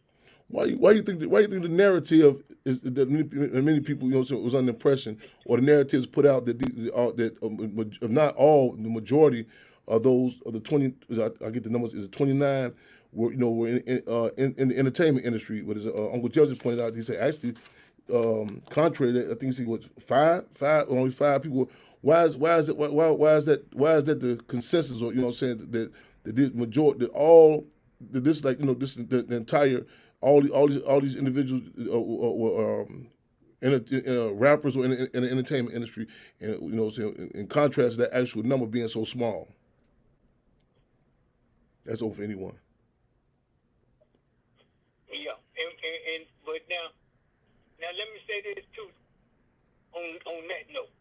Why you think the narrative is that many people was under the impression, or the narratives put out that if not all, the majority of those of the 20, I get the numbers, is it 29 were were in the entertainment industry. What is Uncle Joe just pointed out? He said actually, contrary to that, I think he said what only five people. Why is that the consensus, or saying that the majority, that all this the entire all these individuals were rappers or in the entertainment industry, and in contrast to that actual number being so small. That's open for anyone. Yeah, and but now let me say this too. On that note,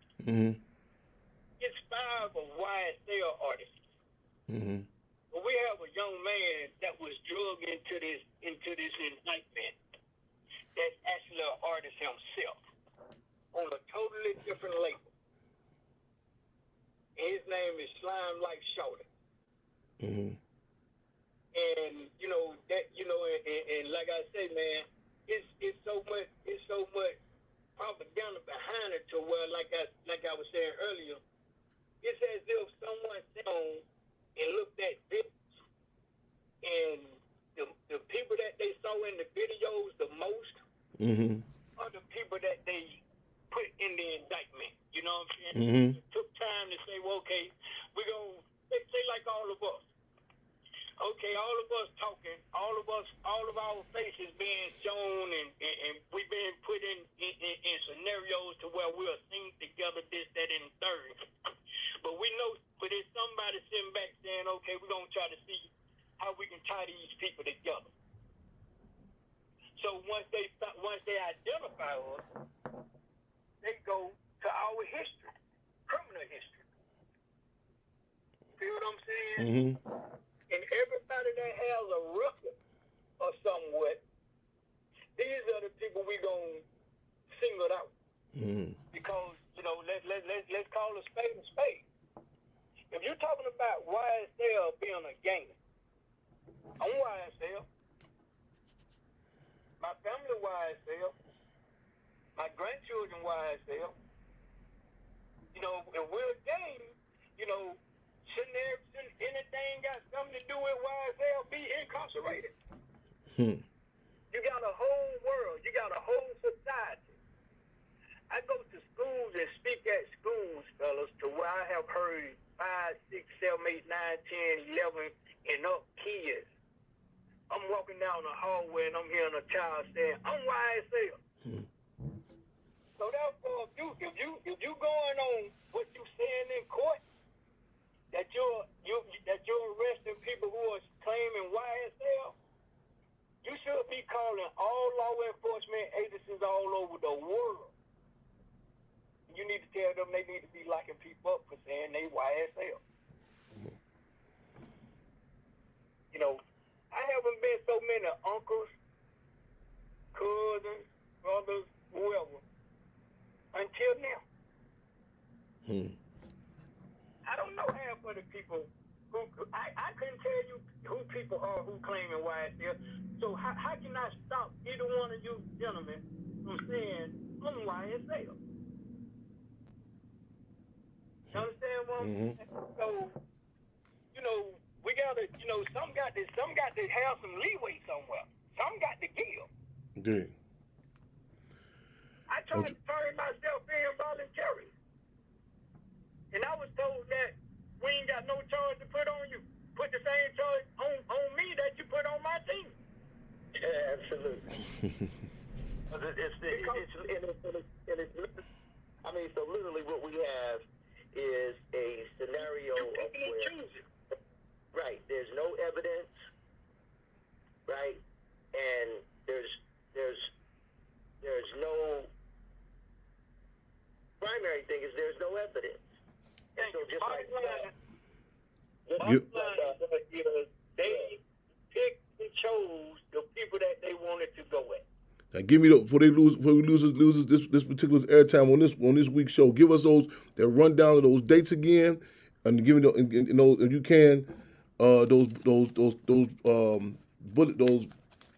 it's 5 of YSL artists. But we have a young man that was drugged into this indictment. That's actually an artist himself on a totally different label. And his name is Slime Like Shorty. And and like I say, man, it's so much propaganda behind it to where, like I was saying earlier, it's as if someone sat on and looked at videos, and the people that they saw in the videos the most are the people that they put in the indictment. You know what I'm saying? It took time to say, well, okay, we're going to say like all of us. Okay, all of us talking, all of our faces being shown, and we've been put in scenarios to where we're seen together, this, that, and the third. But we know, but it's somebody sitting back saying, okay, we're going to try to see how we can tie these people together. So once they identify us, they go to our history, criminal history. Feel what I'm saying? And everybody that has a record or somewhat, these are the people we're going to single out. Because, let's call a spade a spade. If you're talking about YSL being a gang, I'm YSL. My family YSL. My grandchildren YSL. If we're a gang, shouldn't anything got something to do with YSL be incarcerated? You got a whole world. You got a whole society. I go to schools and speak at schools, fellas, to where I have heard 5, 6, 7, 8, 9, 10, 11, and up kids. I'm walking down the hallway and I'm hearing a child saying, I'm YSL. So therefore, if you going on what you saying in court, that you're arresting people who are claiming YSL, you should be calling all law enforcement agencies all over the world. You need to tell them they need to be locking people up for saying they YSL. I haven't been so many uncles, cousins, brothers, whoever, until now. I don't know half of the people who I couldn't tell you who people are who claiming YSL. So how can I stop either one of you gentlemen from saying I'm YSL? You understand what I'm saying? So, we gotta, some got to have some leeway somewhere. Some got to give. Indeed. I tried to turn myself in voluntarily. And I was told that we ain't got no charge to put on you. Put the same charge on me that you put on my team. Yeah, absolutely. So literally what we have is a scenario of where, right, there's no evidence, right, and there's no primary thing is there's no evidence. And so just like they picked and chose the people that they wanted to go with. Now, give me before we lose this particular airtime on this week's show. Give us that rundown of those dates again, and give me if you can those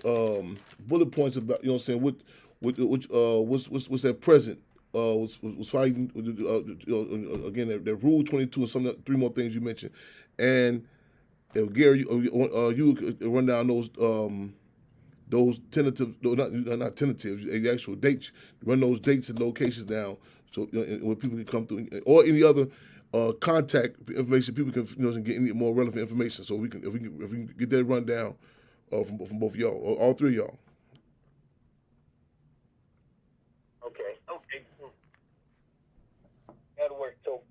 bullet points about, you know what I'm saying, what's that present, was fighting, again, that Rule 22 and some of the three more things you mentioned. And if Gary, you could run down those tentative, no, not tentative, the actual dates, run those dates and locations down, so where people can come through, or any other contact information people can, get any more relevant information. So if we can get that rundown from both of y'all, or all three of y'all. Okay. Okay. That'll work. So,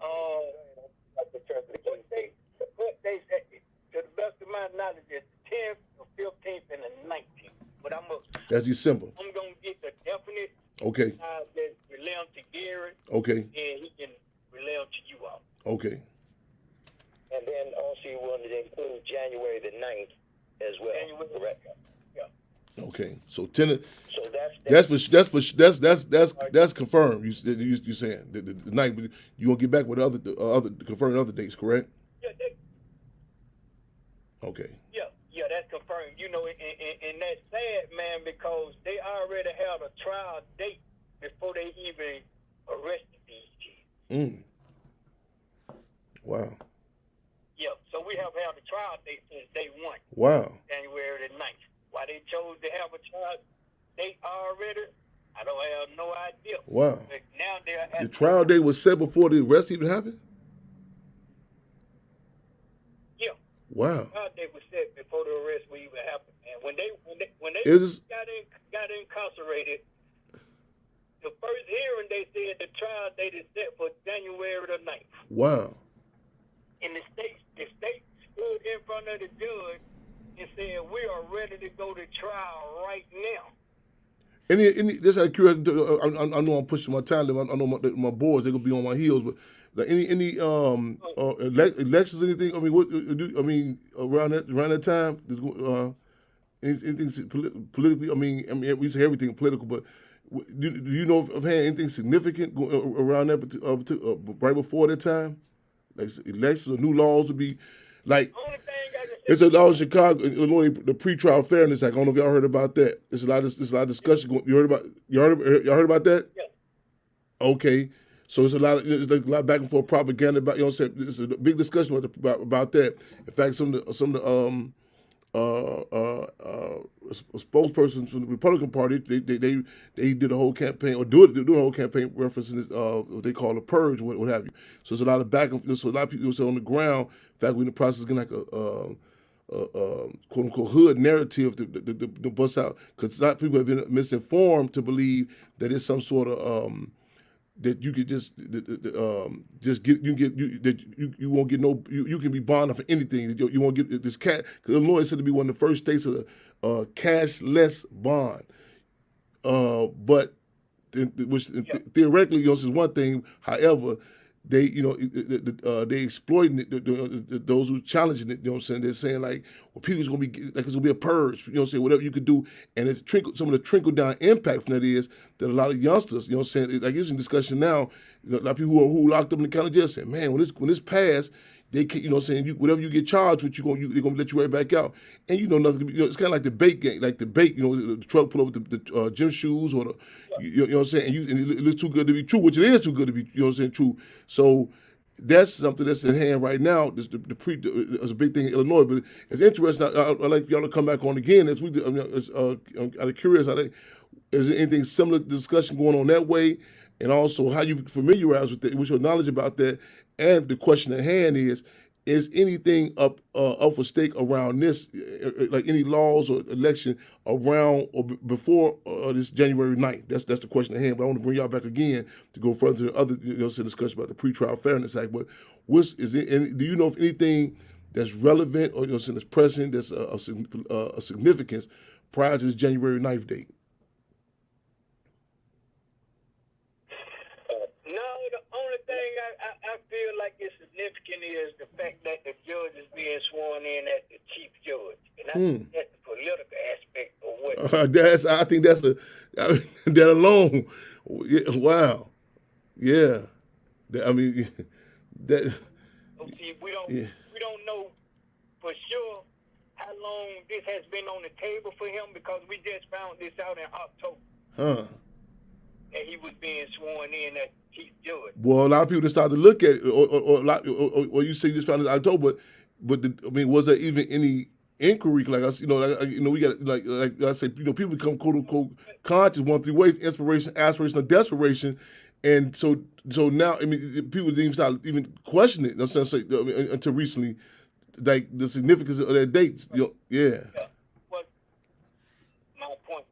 in terms of the key dates, what dates, to the best of my knowledge, is the 10th, the 15th, and the 19th. But That's December. I'm gonna get the definite. Okay. That relay them to Gary. Okay. And he can relay them to you all. Okay. And then also you wanted to include January the 9th as well. January, correct? Yeah. Okay. So 10. So that's confirmed. You saying the 9th, but you gonna get back with other confirming other dates, correct? Yeah. Okay. Yeah, that's confirmed. And that's sad, man, because they already have a trial date before they even arrested these kids. Wow. Yeah, so we have had a trial date since day one. Wow. January the 9th. Why they chose to have a trial date already, I don't have no idea. Wow. But now the trial date was set before the arrest even happened? Yeah. Wow. The trial date was set before the arrest will even happen. And when they got incarcerated, the first hearing they said the trial date is set for January the 9th. Wow. And the state stood in front of the judge and said, we are ready to go to trial right now. Any just out of curiosity, I know I'm pushing my time. I know my boys, they're gonna be on my heels, but like any elections, anything? I mean, around that time, anything politically? I mean, we say everything political, but do you know of anything significant around that right before that time? Like elections or new laws would be like. It's a law in Chicago, Illinois, the Pretrial Fairness Act. I don't know if y'all heard about that. There's a lot of discussion going. Y'all heard about that? Yeah. Okay, so it's a lot back and forth propaganda about. You know what I'm saying? There's a big discussion about that. In fact, some of the spokespersons from the Republican Party, they did a whole campaign, or doing a whole campaign referencing this, what they call a purge, what have you. So there's a lot of back and forth. So a lot of people say on the ground. In fact, we're in the process of getting like a quote unquote hood narrative to bust out, because a lot of people have been misinformed to believe that it's some sort of that you could just get you won't get no, you can be bonded for anything, that you won't get this cash, because Illinois is said to be one of the first states of the cashless bond, but which theoretically, is one thing. However, they, they exploiting those who challenging it. You know what I'm saying? They're saying like, well, people's gonna be like, it's gonna be a purge. You know what I'm saying? Whatever you could do, and it's some of the trickle down impact from that is that a lot of youngsters, you know what I'm saying? Like it's in discussion now. A lot of people who locked up in the county jail saying, man, when this passed, they can, you know what I'm saying, whatever you get charged with, they're gonna let you right back out. And nothing. It's kind of like the bait game, the truck pull up with the gym shoes or the, you know what I'm saying, and it looks too good to be true, which it is too good to be, you know what I'm saying, true. So that's something that's in hand right now. It's a big thing in Illinois, but it's interesting. I'd like for y'all to come back on again. I'm out of curiosity, is there anything similar discussion going on that way? And also how you familiarize with it, what's your knowledge about that? And the question at hand is anything up for stake around this, like any laws or election around or before this January 9th? That's the question at hand. But I want to bring y'all back again to go further to other discussion about the Pretrial Fairness Act. But do you know of anything that's relevant or that's present, that's of significance prior to this January 9th date? I feel like it's significant is the fact that the judge is being sworn in as the chief judge, and I think that's the political aspect of what. I think that's that alone. Wow, yeah. I mean, that. See, we don't know for sure how how long this has been on the table for him? Because we just found this out in October that he was being sworn in as chief judge. Well, a lot of people just started to look at it, or you say you just found it in October, but I mean, was there even any inquiry? Like us, we got like I say, people become quote unquote conscious one through ways: inspiration, aspiration, or desperation, and so now, I mean, people didn't even start even questioning it. In a sense, until recently, like the significance of their dates. Yeah. Well, my point,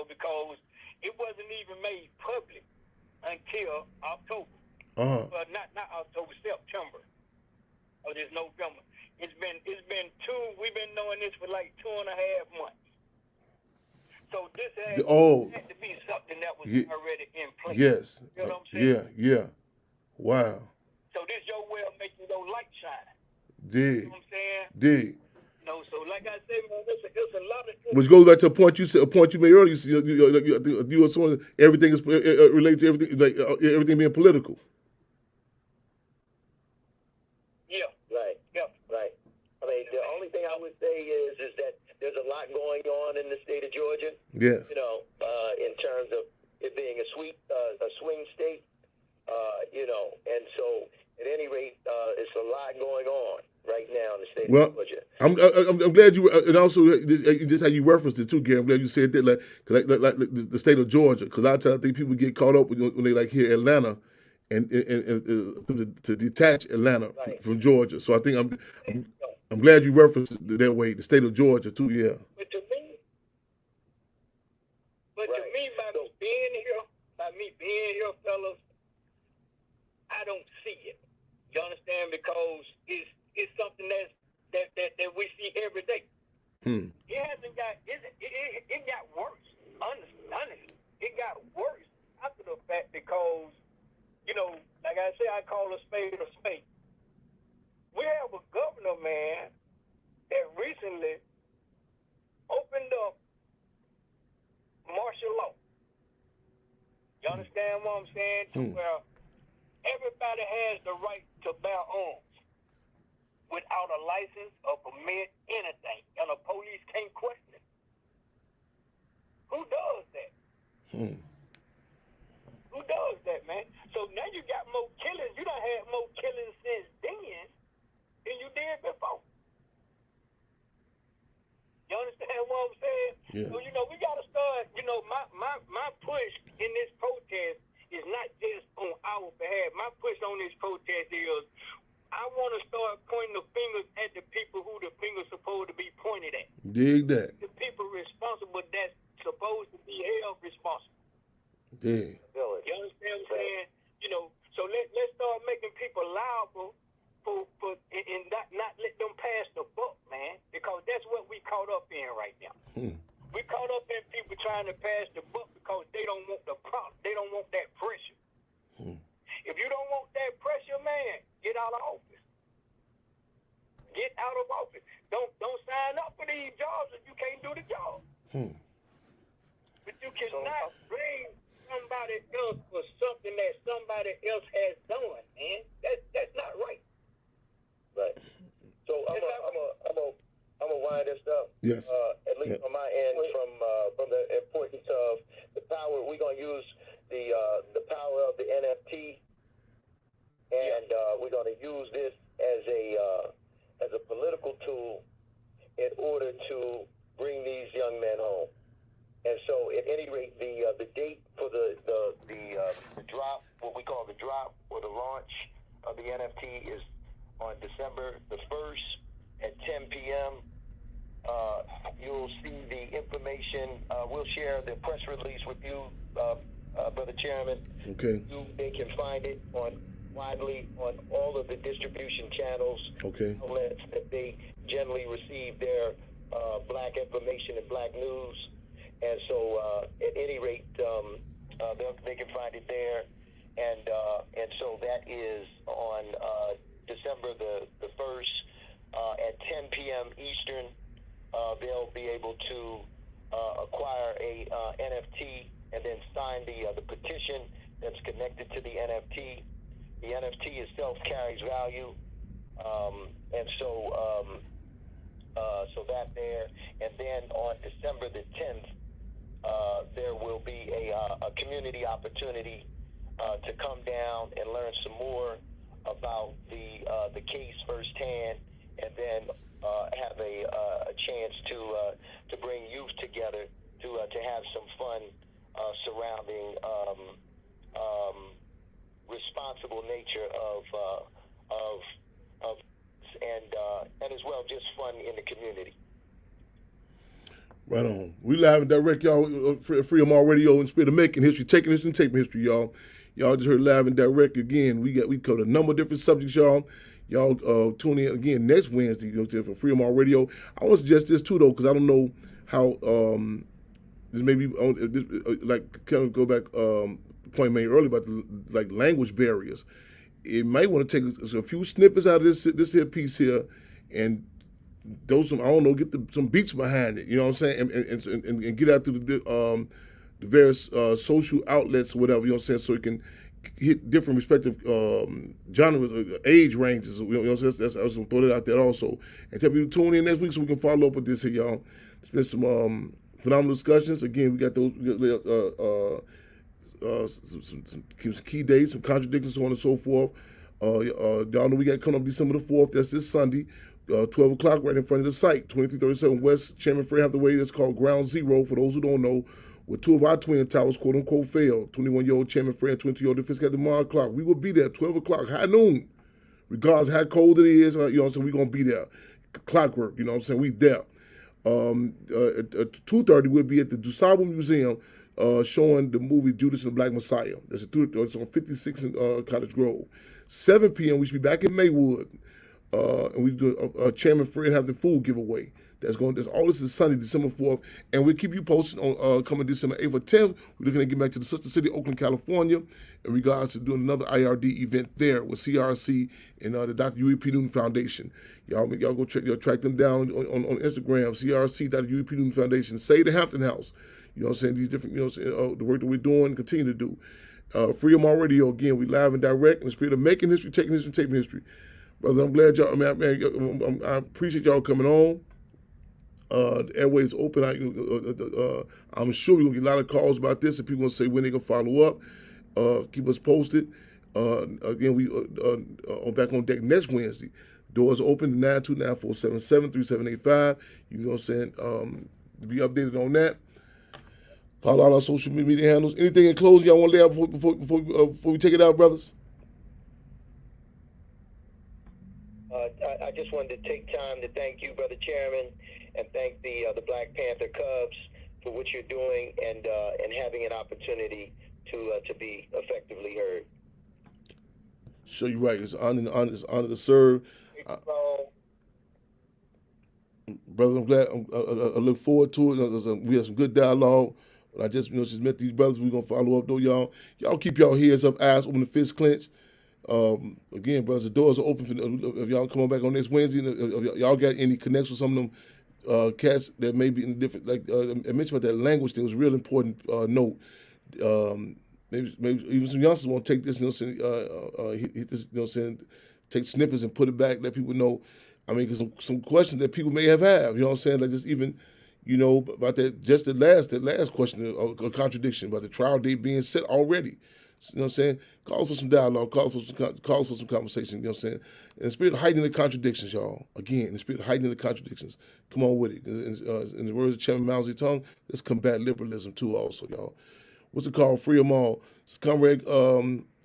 because it wasn't even made public until October. Well, not October, September, or this November. It's been we've been knowing this for like 2.5 months. So this had to be something that was already in place. Yes. You know what I'm saying? Yeah. Wow. So this your way of making your light shine. Dig. You know what I'm saying? Dig. So like I said, man, it's a lot of things. Which goes back to a point you made earlier. You were saying everything is related to everything, like everything being political. Yeah. Right. Yeah. Right. I mean, the only thing I would say is that there's a lot going on in the state of Georgia. Yes. In terms of it being a swing state. And so at any rate, it's a lot going on right now in the state of Georgia. I'm glad you, and also just how you referenced it too, Gary. I'm glad you said that, like the state of Georgia, because I think people get caught up when they like hear Atlanta, and to detach Atlanta from Georgia. So I think I'm glad you referenced it that way, the state of Georgia too. Yeah. But to me, by me being here, fellas, I don't see it. You understand? Because it's something that we see every day. It hasn't got it got worse. Honestly, it got worse after the fact because like I said, I call a spade a spade. We have a governor, man, that recently opened up martial law. You understand what I'm saying? To where everybody has the right to bear arms without a license or permit, anything. And the police can't question it. Who does that? Who does that, man? So now you got more killings. You done had more killings since then than you did before. You understand what I'm saying? Yeah. So, we got to start, my push in this protest is not just on our behalf. My push on this protest is I want to start pointing the fingers at the people who the finger's supposed to be pointed at. Dig that. The people responsible that's supposed to be held responsible. Dig. You understand what I'm saying? So let's start making people liable and not let them pass the buck, man, because that's what we caught up in right now. We caught up in people trying to pass the buck because they don't want the problem. They don't want that pressure. If you don't want that pressure, man, get out of office. Get out of office. Don't sign up for these jobs if you can't do the job. But you cannot blame somebody else for something that somebody else has done, man. That's not right. Right. So I'm gonna wind this up. Yes. At least on my end, from the importance of the power. We're gonna use the power of the NFT, and we're gonna use this as a political tool in order to bring these young men home. And so, at any rate, the date for the drop, what we call the drop or the launch of the NFT, is on December the 1st at 10 p.m. You'll see the information. We'll share the press release with you, Brother Chairman. Okay. They can find it widely on all of the distribution channels, outlets that they generally receive their black information and black news. And so, at any rate, they can find it there. And so that is on December the 1st at 10 p.m. Eastern. They'll be able to acquire a NFT and then sign the petition that's connected to the NFT. The NFT itself carries value, and so So that there, and then on December the 10th, there will be a community opportunity to come down and learn some more about the case firsthand, and then have a chance to bring youth together to have some fun surrounding responsible nature of and as well just fun in the community. Right on. We live and direct, y'all. Freedom All Radio and Spirit of Making History, taking history and taping history, y'all. Y'all just heard live and direct again. We covered a number of different subjects, y'all. Y'all tune in again next Wednesday for Freedom All Radio. I want to suggest this too, though, because I don't know how this may be like kind of go back point made earlier about the language barriers. It might want to take a few snippets out of this here piece here, and those some, I don't know, get some beats behind it. You know what I'm saying, and get out to the various social outlets or whatever. You know what I'm saying, so it can hit different respective genres, age ranges. You know what I'm saying. I was gonna throw that out there also, and tell people to tune in next week so we can follow up with this here, y'all. It's been some phenomenal discussions. Again, we got those. Some key dates, some contradictions, so on and so forth. Y'all know we got coming up December the 4th. That's this Sunday, 12 o'clock, right in front of the site, 2337 West Chairman Fred Hathaway. That's called Ground Zero. For those who don't know, where two of our twin towers, quote unquote, failed. 21-year-old Chairman Fred, 22-year-old defense captain Mark Clark. We will be there 12 o'clock, high noon, regardless how cold it is. You know what I'm saying. We're gonna be there. Clockwork. You know what I'm saying. We there. At 2:30, we'll be at the DuSable Museum. Showing the movie Judas and the Black Messiah. It's on 56 in Cottage Grove. 7 p.m. we should be back in Maywood, and we do Chairman Fred have the food giveaway. All this is Sunday, December 4th, and we'll keep you posted on coming December 8th or 10th. We're looking at getting back to the sister city, Oakland, California, in regards to doing another IRD event there with CRC and the Dr. Huey P. Newton Foundation. Y'all go track them down on Instagram, CRC, Dr. Huey P. Newton Foundation. Say the Hampton House. You know what I'm saying? These different, the work that we're doing, continue to do. Freedom All Radio, again, we live and direct in the spirit of making history, taking history, and taping history. Brother, I'm glad y'all, I appreciate y'all coming on. The airways open. I'm sure we're going to get a lot of calls about this, and people going to say when they're going to follow up. Keep us posted. Again, we are back on deck next Wednesday. Doors open, 929-477-3785. You know what I'm saying? To be updated on that. Follow all our social media handles. Anything in closing y'all want to lay out before we take it out, brothers? I just wanted to take time to thank you, Brother Chairman, and thank the Black Panther Cubs for what you're doing and having an opportunity to be effectively heard. Sure, you're right. It's an honor to serve. Brother, I'm glad. I look forward to it. We have some good dialogue. I just met these brothers. We're gonna follow up though, y'all. Y'all keep y'all heads up, eyes open, the fists clenched. Again, brothers, the doors are open for if y'all come on back on next Wednesday. If y'all got any connections with some of them cats that may be in different, like I mentioned about that language thing, was a real important note. Maybe even some youngsters want to take this, hit this, take snippets and put it back, let people know. I mean, because some questions that people may have, you know what I'm saying? Like just even, about that last question, a contradiction about the trial date being set already. You know what I'm saying? Calls for some dialogue, calls for some conversation, you know what I'm saying? In the spirit of heightening the contradictions, y'all. Again, in the spirit of heightening the contradictions. Come on with it. In the words of Chairman Mao Zedong, let's combat liberalism too also, y'all. What's it called? Free them all. Comrade,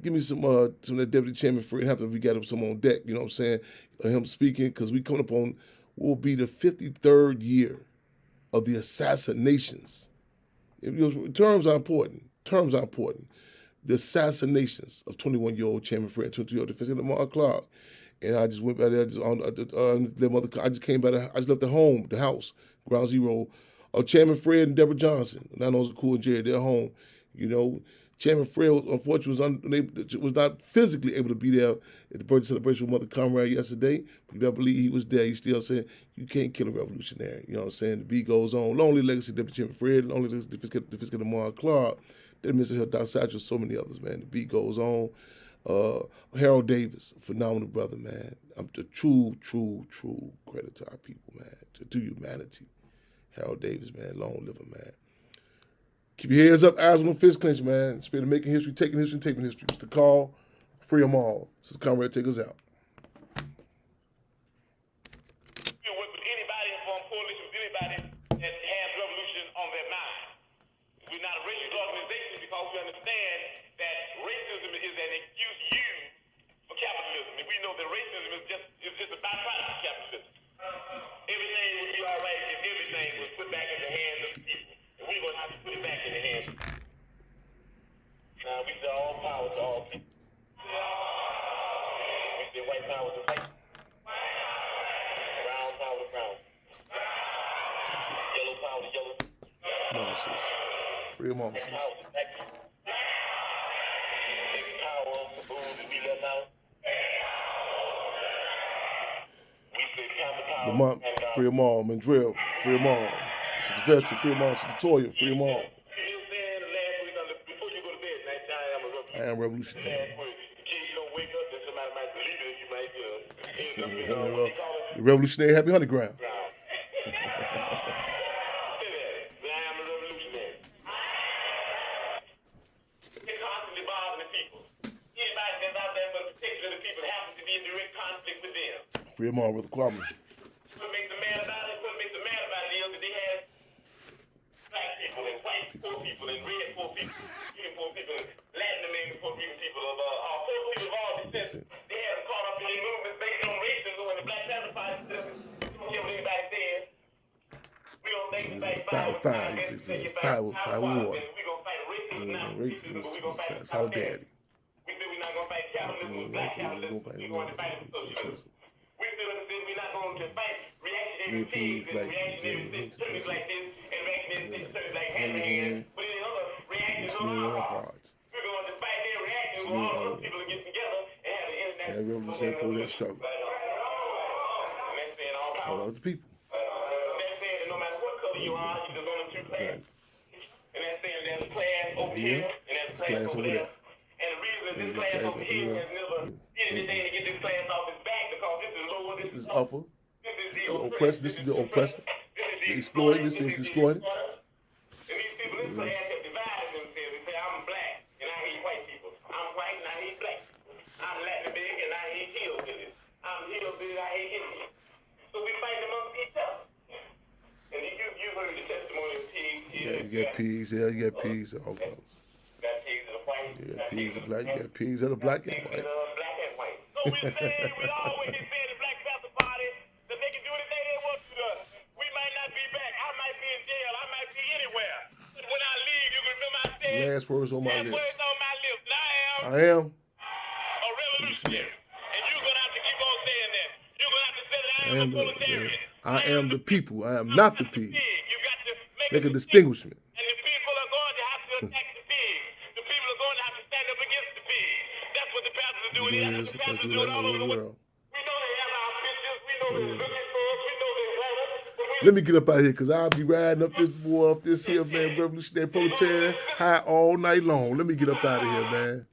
give me some of that Deputy Chairman Fred Hampton if we got some on deck, you know what I'm saying? Him speaking, because we coming up on what will be the 53rd year of the assassinations. Terms are important. Terms are important. The assassinations of 21-year-old Chairman Fred, 22-year-old defense captain Mark Clark. And I just went by there, I just left the home, the house, Ground Zero, of Chairman Fred and Deborah Johnson. And I know it's cool and Jerry, they're home. Chairman Fred, unfortunately, was not physically able to be there at the birthday celebration with Mother Conrad yesterday. But I believe he was there. He still said, you can't kill a revolutionary. You know what I'm saying? The beat goes on. Lonely legacy, Deputy Chairman Fred, lonely legacy, defense captain Mark Clark. They missed her, Doc Satchel, so many others, man. The beat goes on. Harold Davis, phenomenal brother, man. I'm the true credit to our people, man, to humanity. Harold Davis, man, long living, man. Keep your heads up, eyes on the fist clench, man. Spirit of making history, taking history, and taping history. Mr. Call, free them all. Sister Conrad, take us out. With anybody from coalition, with anybody that has revolution on their mind. We're not a racist organization because we understand that racism is an excuse used for capitalism. And we know that racism is just a byproduct of capitalism. Everything would be all right if everything was put back in the hands of the people. And we're going to have to put it back in the hands of the people. Now, we say all power to all people. We say white power to white. Brown power to brown. Yellow power to yellow. Moses. Free them all, sis. Power to black people. Big power to booze to be left out. We say time to power. Lamont, free them all. Mandrill, free them all. Sister Vestra, free them all. Sister Toya, free them all. Before you go to bed, night time, I'm a revolutionary. I am revolutionary. Last word. In case you don't wake up, then somebody might believe it, you might end up in what they call it. The revolutionary happy honey ground. Say that. I am a revolutionary. They're constantly bothering the people. Anybody that's out there for the protection of the people happens to be in direct conflict with them. Free them all, Brother Kwame. What makes them mad about it? What makes them mad about it is that they have black people and white poor people and red poor people, Cuban poor people, and Latin American poor people of all poor people of all descent. They have them caught up in these movements based on racism when the Black Panther Party says, we don't care what anybody says. We don't think anybody Five war. We're going to fight racism now. We're going to fight Solidarity. we said we're not going to fight capitalism with black capitalism. We're going to fight socialism. We said we're not going to fight reactionary things and reactionary things like this and reactionary things like hand, but any other reactions on our part. We're going to fight their reactions when all those people get together and have an international revolutionary protest struggle. And that's saying all power. All of the people. That's saying that no matter what color you are, you're just on them two classes. And that's saying there's a class over here and there's a class over there. And the reason that this class over here has never did anything to get this class off its back because this is lower, this is This is upper. This is the Oppressed. This is the oppressor. The exploited. This is exploited. And these people in this class have divided themselves and say, I'm black and I hate white people. I'm white and I hate black. I'm Latin big and I hate hillbillies. I'm hillbilly, I hate Indians. So we fight amongst each other. And you heard the testimony of pigs here. Yeah, you get pigs. Yeah, you get pigs. All colors. You got pigs that are white. You got pigs that are black. You got pigs that are black and Pigs white. that are black and white. So we say, we always been saying the Black Panther Party that they can do anything they want to us. We might not be back. I might be in jail. I might be anywhere. But when I leave, you can remember I said, Last words on my last lips. words on my lips. Now I am. a revolutionary. And you're going to have to keep on saying that. You're going to have to say that I am a proletarian. I am the people. I am not the pig. You've got to Make a distinguishment. And the people are going to have to attack the pigs. The people are going to have to stand up against the pigs. That's what the pastors are doing. That's what the pastors are doing all over the world. We know they have our pictures. We know they're looking for us. We know they want us. But we Let me get up out here because I'll be riding up this boy, up this here, man, revolutionary proletarian high all night long. Let me get up out of here, man.